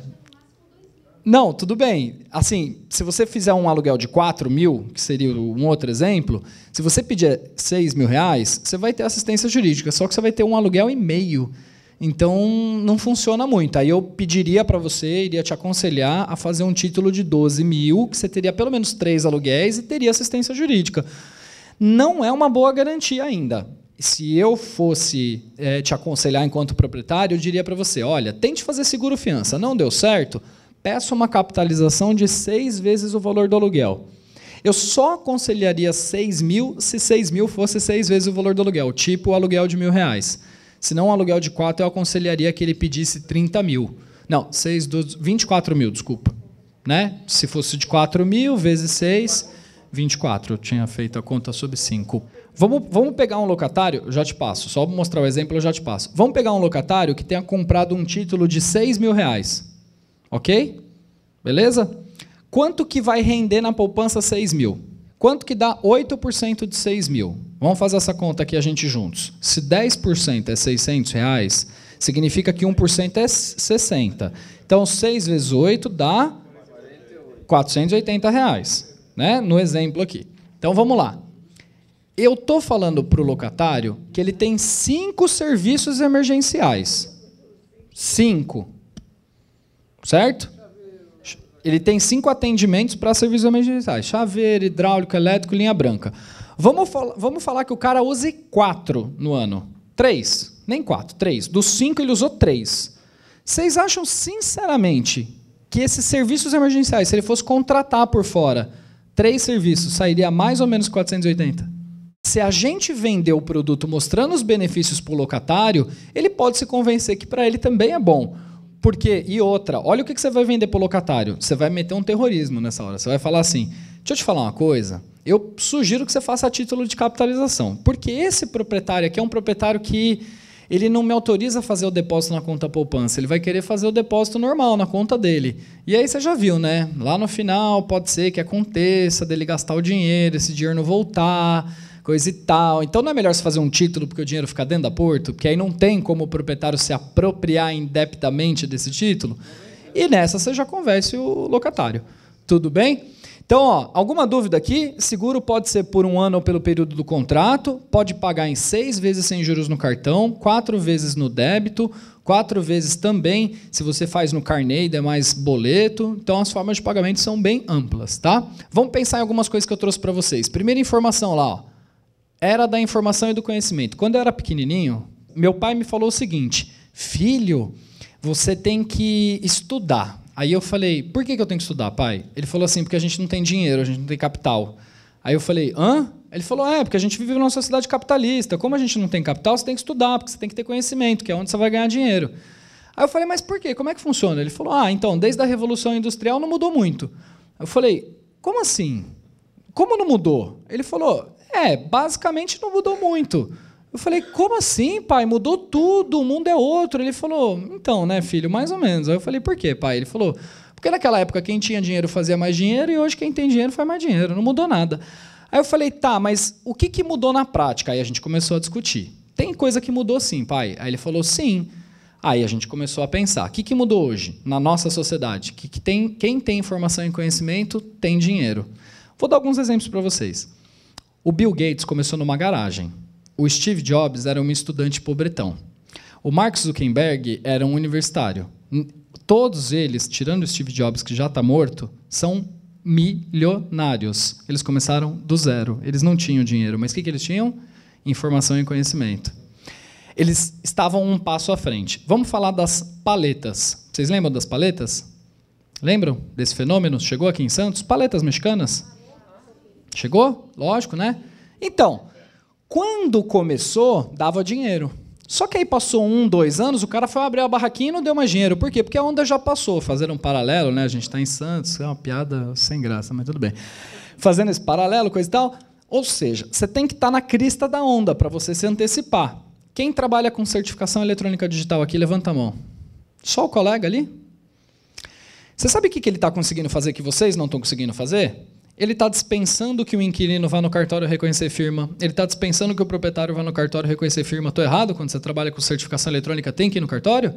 Não, tudo bem. Assim, se você fizer um aluguel de 4.000, que seria um outro exemplo, se você pedir R$6.000, você vai ter assistência jurídica, só que você vai ter um aluguel e meio. Então, não funciona muito. Aí eu pediria para você, iria te aconselhar a fazer um título de 12.000, que você teria pelo menos 3 aluguéis e teria assistência jurídica. Não é uma boa garantia ainda. Se eu fosse te aconselhar enquanto proprietário, eu diria para você, olha, tente fazer seguro-fiança. Não deu certo? Peça uma capitalização de 6 vezes o valor do aluguel. Eu só aconselharia 6.000 se 6.000 fosse 6 vezes o valor do aluguel, tipo o aluguel de R$1.000. Se não, um aluguel de 4, eu aconselharia que ele pedisse 30.000. Não, 24.000, desculpa. Né? Se fosse de 4.000 vezes 6, 24. Eu tinha feito a conta sobre 5. Vamos pegar um locatário, eu já te passo, só mostrar o exemplo, eu já te passo. Vamos pegar um locatário que tenha comprado um título de R$6.000. Ok? Beleza? Quanto que vai render na poupança 6.000? Quanto que dá 8% de 6.000? Vamos fazer essa conta aqui a gente juntos. Se 10% é R$600, significa que 1% é 60. Então, 6 vezes 8 dá R$480, né? No exemplo aqui. Então, vamos lá. Eu estou falando para o locatário que ele tem 5 serviços emergenciais. 5. Certo? Ele tem 5 atendimentos para serviços emergenciais. Chaveiro, hidráulico, elétrico, linha branca. Vamos falar que o cara use 4 no ano. 3. Nem 4, 3. Dos 5 ele usou 3. Vocês acham, sinceramente, que esses serviços emergenciais, se ele fosse contratar por fora 3 serviços, sairia mais ou menos 480? Se a gente vender o produto mostrando os benefícios para o locatário, ele pode se convencer que para ele também é bom. Porque, e outra, olha o que você vai vender para o locatário. Você vai meter um terrorismo nessa hora. Você vai falar assim, deixa eu te falar uma coisa, eu sugiro que você faça a título de capitalização. Porque esse proprietário aqui é um proprietário que ele não me autoriza a fazer o depósito na conta poupança, ele vai querer fazer o depósito normal na conta dele. E aí você já viu, né? Lá no final pode ser que aconteça dele gastar o dinheiro, esse dinheiro não voltar, coisa e tal. Então não é melhor você fazer um título porque o dinheiro fica dentro da Porto? Porque aí não tem como o proprietário se apropriar indebitamente desse título? E nessa você já convence o locatário. Tudo bem? Então, ó, alguma dúvida aqui? Seguro pode ser por 1 ano ou pelo período do contrato, pode pagar em 6 vezes sem juros no cartão, 4 vezes no débito, 4 vezes também, se você faz no carnê e demais boleto. Então, as formas de pagamento são bem amplas, tá? Vamos pensar em algumas coisas que eu trouxe para vocês. Primeira informação lá, ó. Era da informação e do conhecimento. Quando eu era pequenininho, meu pai me falou o seguinte, filho, você tem que estudar. Aí eu falei, por que eu tenho que estudar, pai? Ele falou assim, porque a gente não tem dinheiro, a gente não tem capital. Aí eu falei, hã? Ele falou, porque a gente vive numa sociedade capitalista. Como a gente não tem capital, você tem que estudar, porque você tem que ter conhecimento, que é onde você vai ganhar dinheiro. Aí eu falei, mas por quê? Como é que funciona? Ele falou, então, desde a Revolução Industrial não mudou muito. Eu falei, como assim? Como não mudou? Ele falou, basicamente não mudou muito. Eu falei, como assim, pai? Mudou tudo, o mundo é outro. Ele falou, então, né, filho, mais ou menos. Aí eu falei, por quê, pai? Ele falou, porque naquela época quem tinha dinheiro fazia mais dinheiro e hoje quem tem dinheiro faz mais dinheiro, não mudou nada. Aí eu falei, tá, mas o que mudou na prática? Aí a gente começou a discutir. Tem coisa que mudou sim, pai. Aí ele falou, sim. Aí a gente começou a pensar, o que mudou hoje na nossa sociedade? Quem tem informação e conhecimento tem dinheiro. Vou dar alguns exemplos para vocês. O Bill Gates começou numa garagem. O Steve Jobs era um estudante pobretão. O Mark Zuckerberg era um universitário. Todos eles, tirando o Steve Jobs, que já está morto, são milionários. Eles começaram do zero. Eles não tinham dinheiro, mas o que eles tinham? Informação e conhecimento. Eles estavam um passo à frente. Vamos falar das paletas. Vocês lembram das paletas? Lembram desse fenômeno? Chegou aqui em Santos? Paletas mexicanas? Chegou? Lógico, né? Então, quando começou, dava dinheiro. Só que aí passou 1, 2 anos, o cara foi abrir a barraquinha e não deu mais dinheiro. Por quê? Porque a onda já passou. Fazendo um paralelo, né? A gente está em Santos, é uma piada sem graça, mas tudo bem. Fazendo esse paralelo, coisa e tal. Ou seja, você tem que estar na crista da onda para você se antecipar. Quem trabalha com certificação eletrônica digital aqui, levanta a mão. Só o colega ali? Você sabe o que ele está conseguindo fazer que vocês não estão conseguindo fazer? Ele está dispensando que o inquilino vá no cartório reconhecer firma. Ele está dispensando que o proprietário vá no cartório reconhecer firma. Estou errado? Quando você trabalha com certificação eletrônica, tem que ir no cartório?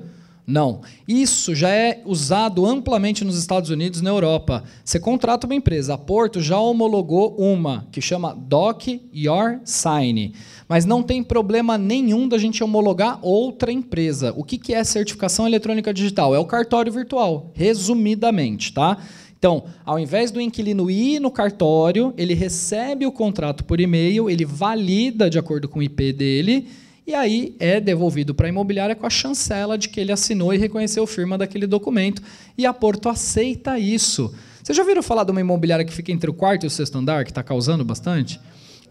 Não. Isso já é usado amplamente nos Estados Unidos e na Europa. Você contrata uma empresa. A Porto já homologou uma, que chama Doc Your Sign. Mas não tem problema nenhum da gente homologar outra empresa. O que é certificação eletrônica digital? É o cartório virtual, resumidamente, tá? Então, ao invés do inquilino ir no cartório, ele recebe o contrato por e-mail, ele valida de acordo com o IP dele, e aí é devolvido para a imobiliária com a chancela de que ele assinou e reconheceu firma daquele documento, e a Porto aceita isso. Vocês já ouviram falar de uma imobiliária que fica entre o 4º e o 6º andar, que está causando bastante?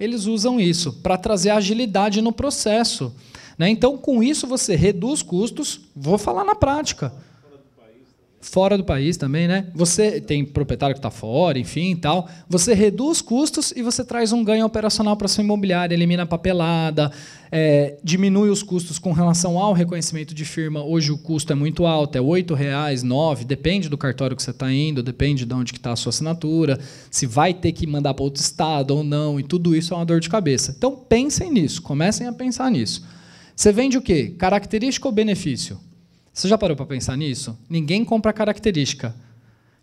Eles usam isso para trazer agilidade no processo, né? Então, com isso, você reduz custos, vou falar na prática. Fora do país também, né? Você tem proprietário que está fora, enfim, tal. Você reduz custos e você traz um ganho operacional para a sua imobiliária, elimina a papelada, diminui os custos com relação ao reconhecimento de firma. Hoje o custo é muito alto, é R$ 8, R$ 9, depende do cartório que você está indo, depende de onde está a sua assinatura, se vai ter que mandar para outro estado ou não, e tudo isso é uma dor de cabeça. Então, pensem nisso, comecem a pensar nisso. Você vende o quê? Característica ou benefício? Você já parou para pensar nisso? Ninguém compra característica.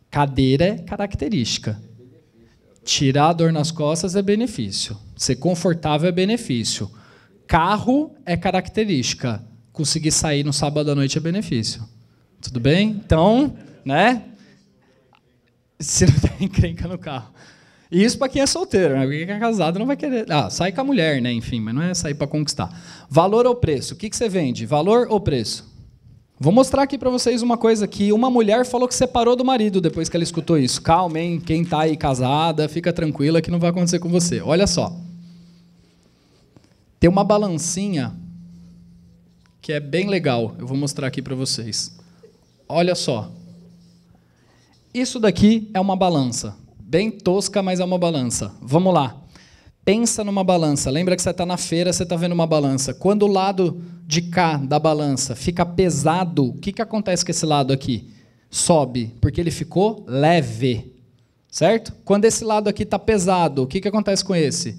Cadeira é característica. Tirar a dor nas costas é benefício. Ser confortável é benefício. Carro é característica. Conseguir sair no sábado à noite é benefício. Tudo bem? Então, né? Se não tem encrenca no carro. E isso para quem é solteiro, né? Quem é casado não vai querer. Sai com a mulher, né? Enfim, mas não é sair para conquistar. Valor ou preço? O que você vende? Valor ou preço? Vou mostrar aqui para vocês uma coisa que uma mulher falou que separou do marido depois que ela escutou isso. Calma, hein? Quem está aí casada, fica tranquila que não vai acontecer com você. Olha só. Tem uma balancinha que é bem legal. Eu vou mostrar aqui para vocês. Olha só. Isso daqui é uma balança. Bem tosca, mas é uma balança. Vamos lá. Pensa numa balança. Lembra que você está na feira, você está vendo uma balança. Quando o lado de cá da balança fica pesado, o que acontece com esse lado aqui? Sobe, porque ele ficou leve. Certo? Quando esse lado aqui está pesado, o que acontece com esse?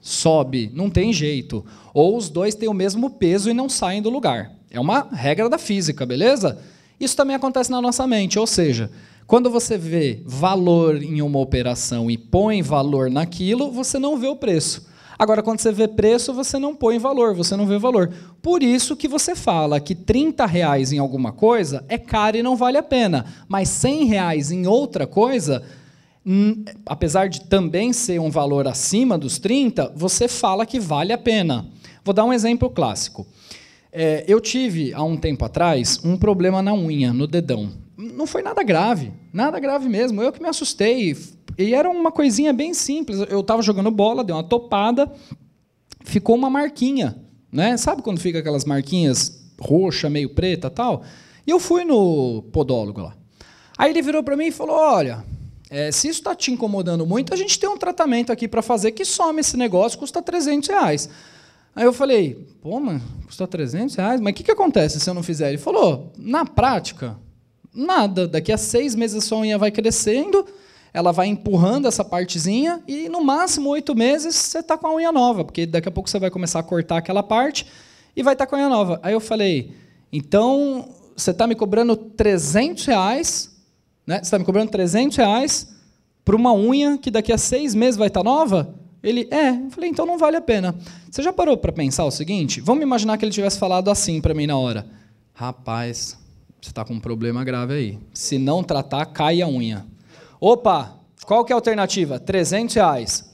Sobe. Não tem jeito. Ou os dois têm o mesmo peso e não saem do lugar. É uma regra da física, beleza? Isso também acontece na nossa mente. Ou seja, quando você vê valor em uma operação e põe valor naquilo, você não vê o preço. Agora, quando você vê preço, você não põe valor, você não vê valor. Por isso que você fala que R$30 em alguma coisa é caro e não vale a pena, mas R$100 em outra coisa, apesar de também ser um valor acima dos 30, você fala que vale a pena. Vou dar um exemplo clássico. Eu tive, há um tempo atrás, um problema na unha, no dedão. Não foi nada grave mesmo. Eu que me assustei. E era uma coisinha bem simples. Eu estava jogando bola, dei uma topada, ficou uma marquinha. Né? Sabe quando fica aquelas marquinhas roxa, meio preta e tal? E eu fui no podólogo lá. Aí ele virou para mim e falou, olha, se isso está te incomodando muito, a gente tem um tratamento aqui para fazer que some esse negócio, custa R$300. Aí eu falei, pô, mano, custa R$300? Mas o que acontece se eu não fizer? Ele falou, na prática, nada. Daqui a 6 meses a sua unha vai crescendo, ela vai empurrando essa partezinha e, no máximo, 8 meses você está com a unha nova, porque daqui a pouco você vai começar a cortar aquela parte e vai estar com a unha nova. Aí eu falei, então, você está me cobrando R$300, né? Você está me cobrando R$300 para uma unha que daqui a 6 meses vai estar nova? Ele, eu falei, então não vale a pena. Você já parou para pensar o seguinte? Vamos imaginar que ele tivesse falado assim para mim na hora. Rapaz, você está com um problema grave aí. Se não tratar, cai a unha. Opa, qual que é a alternativa? R$300.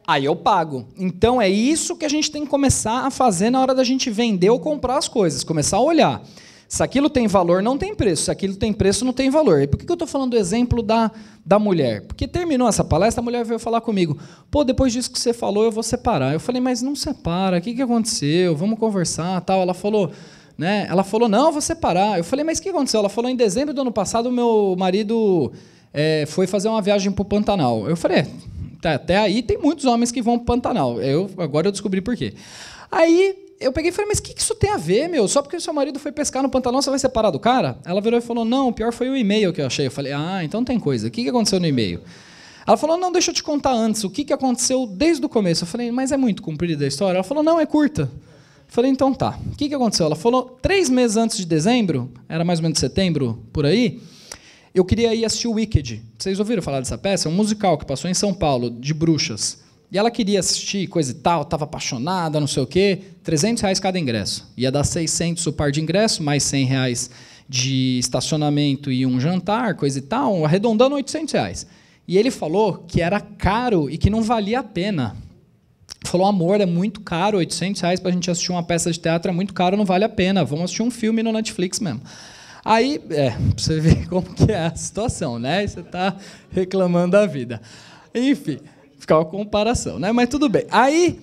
Aí eu pago. Então é isso que a gente tem que começar a fazer na hora da gente vender ou comprar as coisas. Começar a olhar. Se aquilo tem valor, não tem preço. Se aquilo tem preço, não tem valor. E por que eu estou falando do exemplo da mulher? Porque terminou essa palestra, a mulher veio falar comigo. Pô, depois disso que você falou, eu vou separar. Eu falei, mas não separa. O que aconteceu? Vamos conversar, tal. Ela falou, né? Ela falou, não, eu vou separar. Eu falei, mas o que aconteceu? Ela falou, em dezembro do ano passado, o meu marido foi fazer uma viagem para o Pantanal. Eu falei, até aí tem muitos homens que vão para o Pantanal. Agora eu descobri por quê. Aí eu peguei e falei, mas o que isso tem a ver, meu? Só porque o seu marido foi pescar no Pantanal, você vai separar do cara? Ela virou e falou, não, o pior foi o e-mail que eu achei. Eu falei, então tem coisa. O que aconteceu no e-mail? Ela falou, não, deixa eu te contar antes. O que aconteceu desde o começo? Eu falei, mas é muito comprida a história? Ela falou, não, é curta. Eu falei, então tá. O que aconteceu? Ela falou, 3 meses antes de dezembro, era mais ou menos setembro, por aí, eu queria ir assistir o Wicked. Vocês ouviram falar dessa peça? É um musical que passou em São Paulo, de bruxas. E ela queria assistir, coisa e tal, estava apaixonada, não sei o quê, R$300 cada ingresso. Ia dar 600 o par de ingresso, mais R$100 de estacionamento e um jantar, coisa e tal, arredondando R$800. E ele falou que era caro e que não valia a pena. Falou, amor, é muito caro, R$800 para a gente assistir uma peça de teatro é muito caro, não vale a pena, vamos assistir um filme no Netflix mesmo. Aí, para você ver como que é a situação, né? Você está reclamando da vida. Enfim, ficar uma comparação, né? Mas tudo bem. Aí,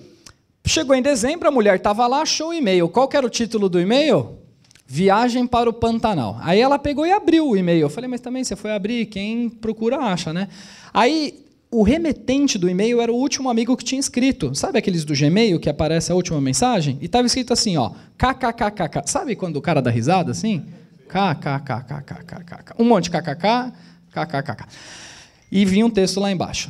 chegou em dezembro, a mulher estava lá, achou o e-mail. Qual que era o título do e-mail? Viagem para o Pantanal. Aí ela pegou e abriu o e-mail. Eu falei, mas também você foi abrir, quem procura acha, né? Aí, o remetente do e-mail era o último amigo que tinha escrito. Sabe aqueles do Gmail que aparece a última mensagem? E estava escrito assim, ó, kkkk. Sabe quando o cara dá risada assim? Kkkkkkkk. Um monte de kkk, kkkk. E vinha um texto lá embaixo.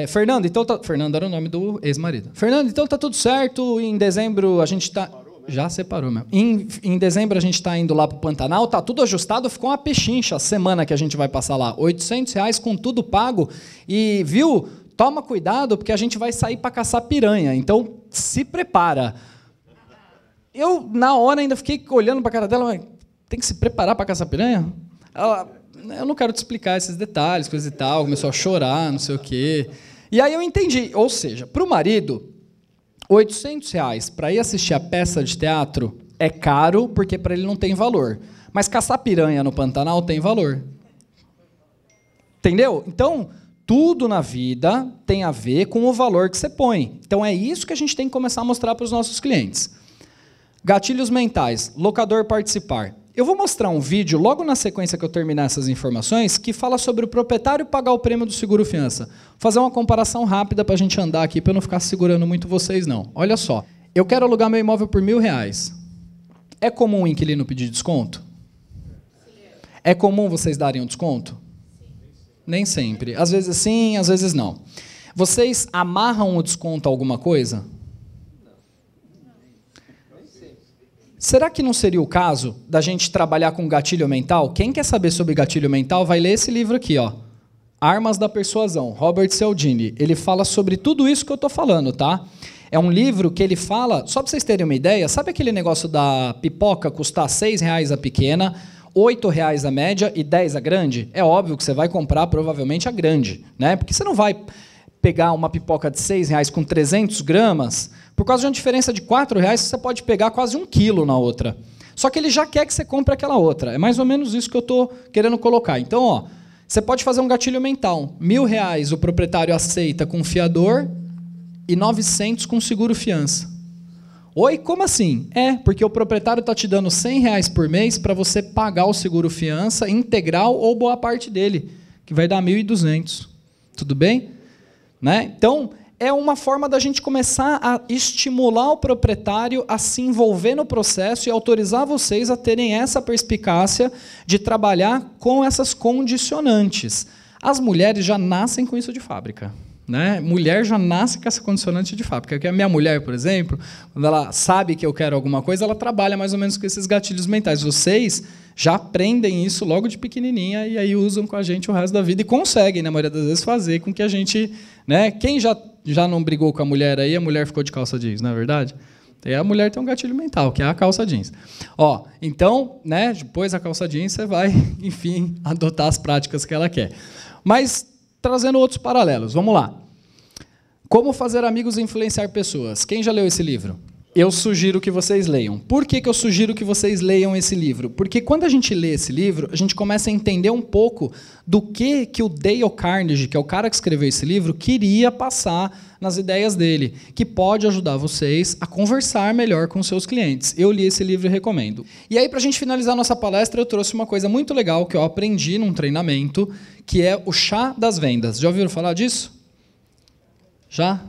Fernando, então Fernando era o nome do ex-marido. Fernando, então tá tudo certo, em dezembro a gente está... Já separou mesmo. Em dezembro a gente está indo lá para o Pantanal, tá tudo ajustado, ficou uma pechincha a semana que a gente vai passar lá. R$ 800 com tudo pago. E, viu, toma cuidado porque a gente vai sair para caçar piranha. Então, se prepara. Eu, na hora, ainda fiquei olhando para a cara dela, mas tem que se preparar para caçar piranha? Ela, eu não quero te explicar esses detalhes, coisa e tal. Começou a chorar, não sei o quê. E aí eu entendi. Ou seja, para o marido, R$ 800 para ir assistir a peça de teatro é caro, porque para ele não tem valor. Mas caçar piranha no Pantanal tem valor. Entendeu? Então, tudo na vida tem a ver com o valor que você põe. Então, é isso que a gente tem que começar a mostrar para os nossos clientes. Gatilhos mentais, locador participar. Eu vou mostrar um vídeo, logo na sequência que eu terminar essas informações, que fala sobre o proprietário pagar o prêmio do seguro-fiança. Vou fazer uma comparação rápida para a gente andar aqui, para eu não ficar segurando muito vocês, não. Olha só, eu quero alugar meu imóvel por R$ 1.000. É comum o inquilino pedir desconto? É comum vocês darem um desconto? Nem sempre. Às vezes sim, às vezes não. Vocês amarram o desconto a alguma coisa? Será que não seria o caso da gente trabalhar com gatilho mental? Quem quer saber sobre gatilho mental vai ler esse livro aqui, ó. Armas da Persuasão, Robert Cialdini. Ele fala sobre tudo isso que eu estou falando, tá? É um livro que ele fala, só para vocês terem uma ideia, sabe aquele negócio da pipoca custar R$ 6 a pequena, R$ 8 a média e 10 a grande? É óbvio que você vai comprar provavelmente a grande, né? Porque você não vai pegar uma pipoca de R$ 6 com 300 gramas, por causa de uma diferença de R$ 4, você pode pegar quase 1 quilo na outra. Só que ele já quer que você compre aquela outra. É mais ou menos isso que eu estou querendo colocar. Então, ó, você pode fazer um gatilho mental. R$ 1.000 o proprietário aceita com fiador e 900 com seguro-fiança. Oi, como assim? É, porque o proprietário está te dando R$ 100 por mês para você pagar o seguro-fiança integral ou boa parte dele, que vai dar 1.200. Tudo bem? Né? Então, é uma forma da gente começar a estimular o proprietário a se envolver no processo e autorizar vocês a terem essa perspicácia de trabalhar com essas condicionantes. As mulheres já nascem com isso de fábrica. Né? Mulher já nasce com essa condicionante de fábrica. Porque a minha mulher, por exemplo, quando ela sabe que eu quero alguma coisa, ela trabalha mais ou menos com esses gatilhos mentais. Vocês já aprendem isso logo de pequenininha e aí usam com a gente o resto da vida e conseguem, na maioria das vezes, fazer com que a gente... Né? Quem já não brigou com a mulher aí, a mulher ficou de calça jeans, não é verdade? E a mulher tem um gatilho mental, que é a calça jeans. Ó, então, né, depois da calça jeans, você vai, enfim, adotar as práticas que ela quer. Mas, trazendo outros paralelos, vamos lá. Como fazer amigos e influenciar pessoas. Quem já leu esse livro? Eu sugiro que vocês leiam. Por que eu sugiro que vocês leiam esse livro? Porque quando a gente lê esse livro, a gente começa a entender um pouco do que o Dale Carnegie, que é o cara que escreveu esse livro, queria passar nas ideias dele, que pode ajudar vocês a conversar melhor com seus clientes. Eu li esse livro e recomendo. E aí, para a gente finalizar nossa palestra, eu trouxe uma coisa muito legal que eu aprendi num treinamento, que é o chá das vendas. Já ouviram falar disso? Já?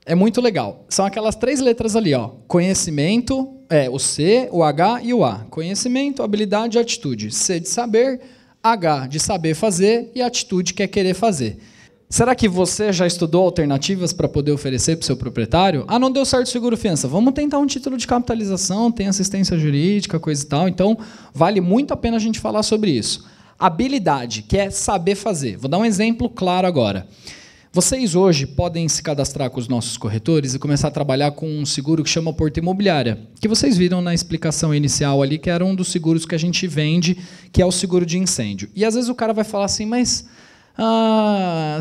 É muito legal. São aquelas 3 letras ali, ó. Conhecimento, o C, o H e o A. Conhecimento, habilidade e atitude. C de saber, H de saber fazer e atitude que é querer fazer. Será que você já estudou alternativas para poder oferecer para o seu proprietário? Ah, não deu certo o seguro-fiança. Vamos tentar um título de capitalização, tem assistência jurídica, coisa e tal. Então, vale muito a pena a gente falar sobre isso. Habilidade, que é saber fazer. Vou dar um exemplo claro agora. Vocês hoje podem se cadastrar com os nossos corretores e começar a trabalhar com um seguro que chama Porta Imobiliária, que vocês viram na explicação inicial ali, que era um dos seguros que a gente vende, que é o seguro de incêndio. E às vezes o cara vai falar assim, mas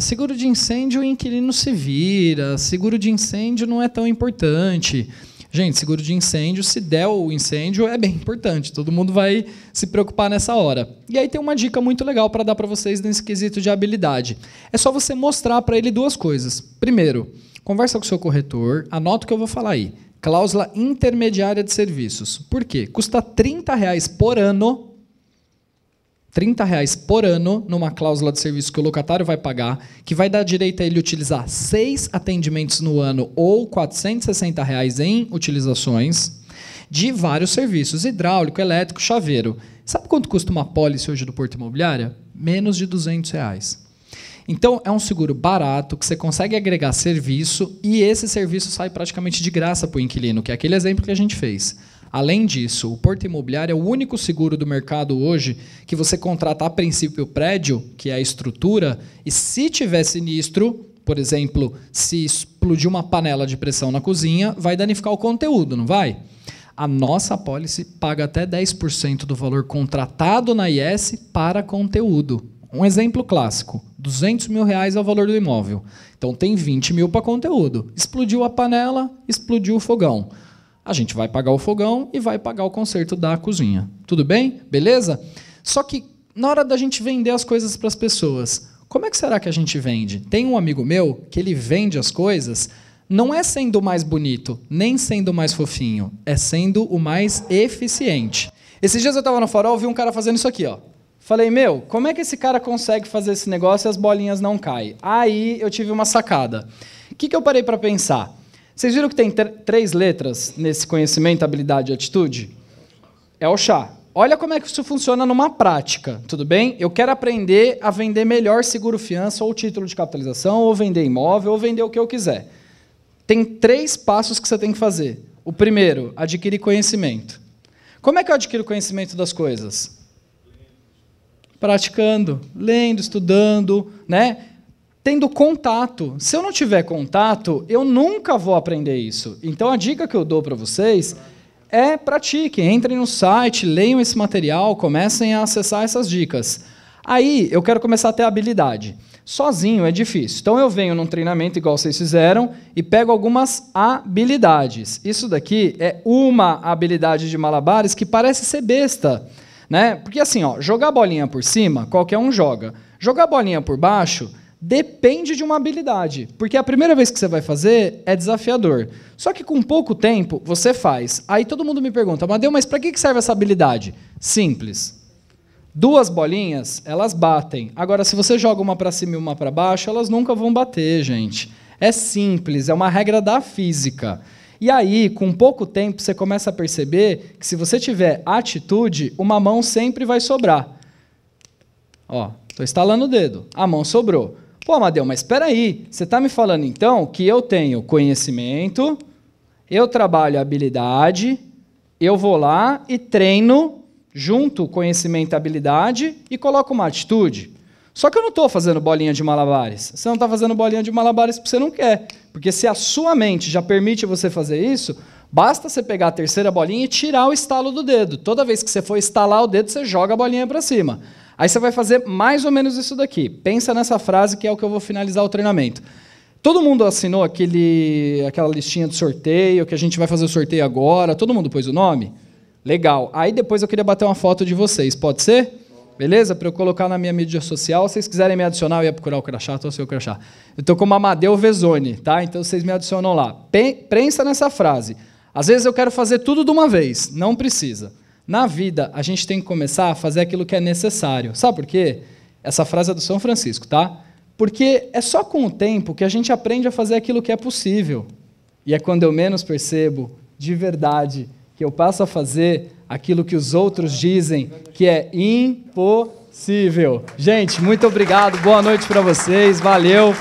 seguro de incêndio o inquilino se vira, seguro de incêndio não é tão importante. Gente, seguro de incêndio, se der o incêndio, é bem importante. Todo mundo vai se preocupar nessa hora. E aí tem uma dica muito legal para dar para vocês nesse quesito de habilidade. É só você mostrar para ele 2 coisas. Primeiro, conversa com o seu corretor, anota o que eu vou falar aí. Cláusula intermediária de serviços. Por quê? Custa R$30 por ano. R$30 por ano numa cláusula de serviço que o locatário vai pagar, que vai dar direito a ele utilizar 6 atendimentos no ano ou R$460 em utilizações de vários serviços, hidráulico, elétrico, chaveiro. Sabe quanto custa uma pólice hoje do Porto Imobiliária? Menos de R$200. Então, é um seguro barato, que você consegue agregar serviço, e esse serviço sai praticamente de graça para o inquilino, que é aquele exemplo que a gente fez. Além disso, o Porto Imobiliário é o único seguro do mercado hoje que você contrata a princípio o prédio, que é a estrutura, e se tiver sinistro, por exemplo, se explodir uma panela de pressão na cozinha, vai danificar o conteúdo, não vai? A nossa apólice paga até 10% do valor contratado na IS para conteúdo. Um exemplo clássico, R$200 mil é o valor do imóvel. Então tem 20 mil para conteúdo. Explodiu a panela, explodiu o fogão. A gente vai pagar o fogão e vai pagar o conserto da cozinha. Tudo bem? Beleza? Só que na hora da gente vender as coisas para as pessoas, como é que será que a gente vende? Tem um amigo meu que ele vende as coisas, não é sendo o mais bonito, nem sendo o mais fofinho, é sendo o mais eficiente. Esses dias eu estava no Farol, vi um cara fazendo isso aqui, ó. Falei, meu, como é que esse cara consegue fazer esse negócio e as bolinhas não caem? Aí eu tive uma sacada. O que eu parei para pensar? Vocês viram que tem 3 letras nesse conhecimento, habilidade e atitude? É o chá. Olha como é que isso funciona numa prática, tudo bem? Eu quero aprender a vender melhor seguro-fiança ou título de capitalização, ou vender imóvel, ou vender o que eu quiser. Tem 3 passos que você tem que fazer. O primeiro, adquirir conhecimento. Como é que eu adquiro conhecimento das coisas? Praticando, lendo, estudando, né? Tendo contato. Se eu não tiver contato, eu nunca vou aprender isso. Então, a dica que eu dou para vocês é pratiquem, entrem no site, leiam esse material, comecem a acessar essas dicas. Aí, eu quero começar a ter habilidade. Sozinho é difícil. Então, eu venho num treinamento igual vocês fizeram e pego algumas habilidades. Isso daqui é uma habilidade de malabares que parece ser besta, né? Porque assim, ó, jogar bolinha por cima, qualquer um joga. Jogar bolinha por baixo depende de uma habilidade, porque a primeira vez que você vai fazer é desafiador. Só que com pouco tempo você faz. Aí todo mundo me pergunta, Amadeu, mas para que serve essa habilidade? Simples. 2 bolinhas, elas batem. Agora, se você joga uma para cima e uma para baixo, elas nunca vão bater, gente. É simples, é uma regra da física. E aí, com pouco tempo, você começa a perceber que se você tiver atitude, uma mão sempre vai sobrar. Ó, estou estalando o dedo. A mão sobrou. Pô, Amadeu, mas espera aí. Você está me falando, então, que eu tenho conhecimento, eu trabalho habilidade, eu vou lá e treino junto conhecimento e habilidade e coloco uma atitude. Só que eu não estou fazendo bolinha de malabares. Você não está fazendo bolinha de malabares porque você não quer. Porque se a sua mente já permite você fazer isso, basta você pegar a terceira bolinha e tirar o estalo do dedo. Toda vez que você for estalar o dedo, você joga a bolinha para cima. Aí você vai fazer mais ou menos isso daqui. Pensa nessa frase que é o que eu vou finalizar o treinamento. Todo mundo assinou aquela listinha de sorteio, que a gente vai fazer o sorteio agora. Todo mundo pôs o nome? Legal. Aí depois eu queria bater uma foto de vocês. Pode ser? Beleza? Para eu colocar na minha mídia social. Se vocês quiserem me adicionar, eu ia procurar o crachá, estou sem o crachá. Eu estou como Amadeu Vezoni, tá? Então vocês me adicionam lá. Pensa nessa frase. Às vezes eu quero fazer tudo de uma vez. Não precisa. Na vida, a gente tem que começar a fazer aquilo que é necessário. Sabe por quê? Essa frase é do São Francisco, tá? Porque é só com o tempo que a gente aprende a fazer aquilo que é possível. E é quando eu menos percebo, de verdade, que eu passo a fazer aquilo que os outros dizem que é impossível. Gente, muito obrigado, boa noite para vocês, valeu.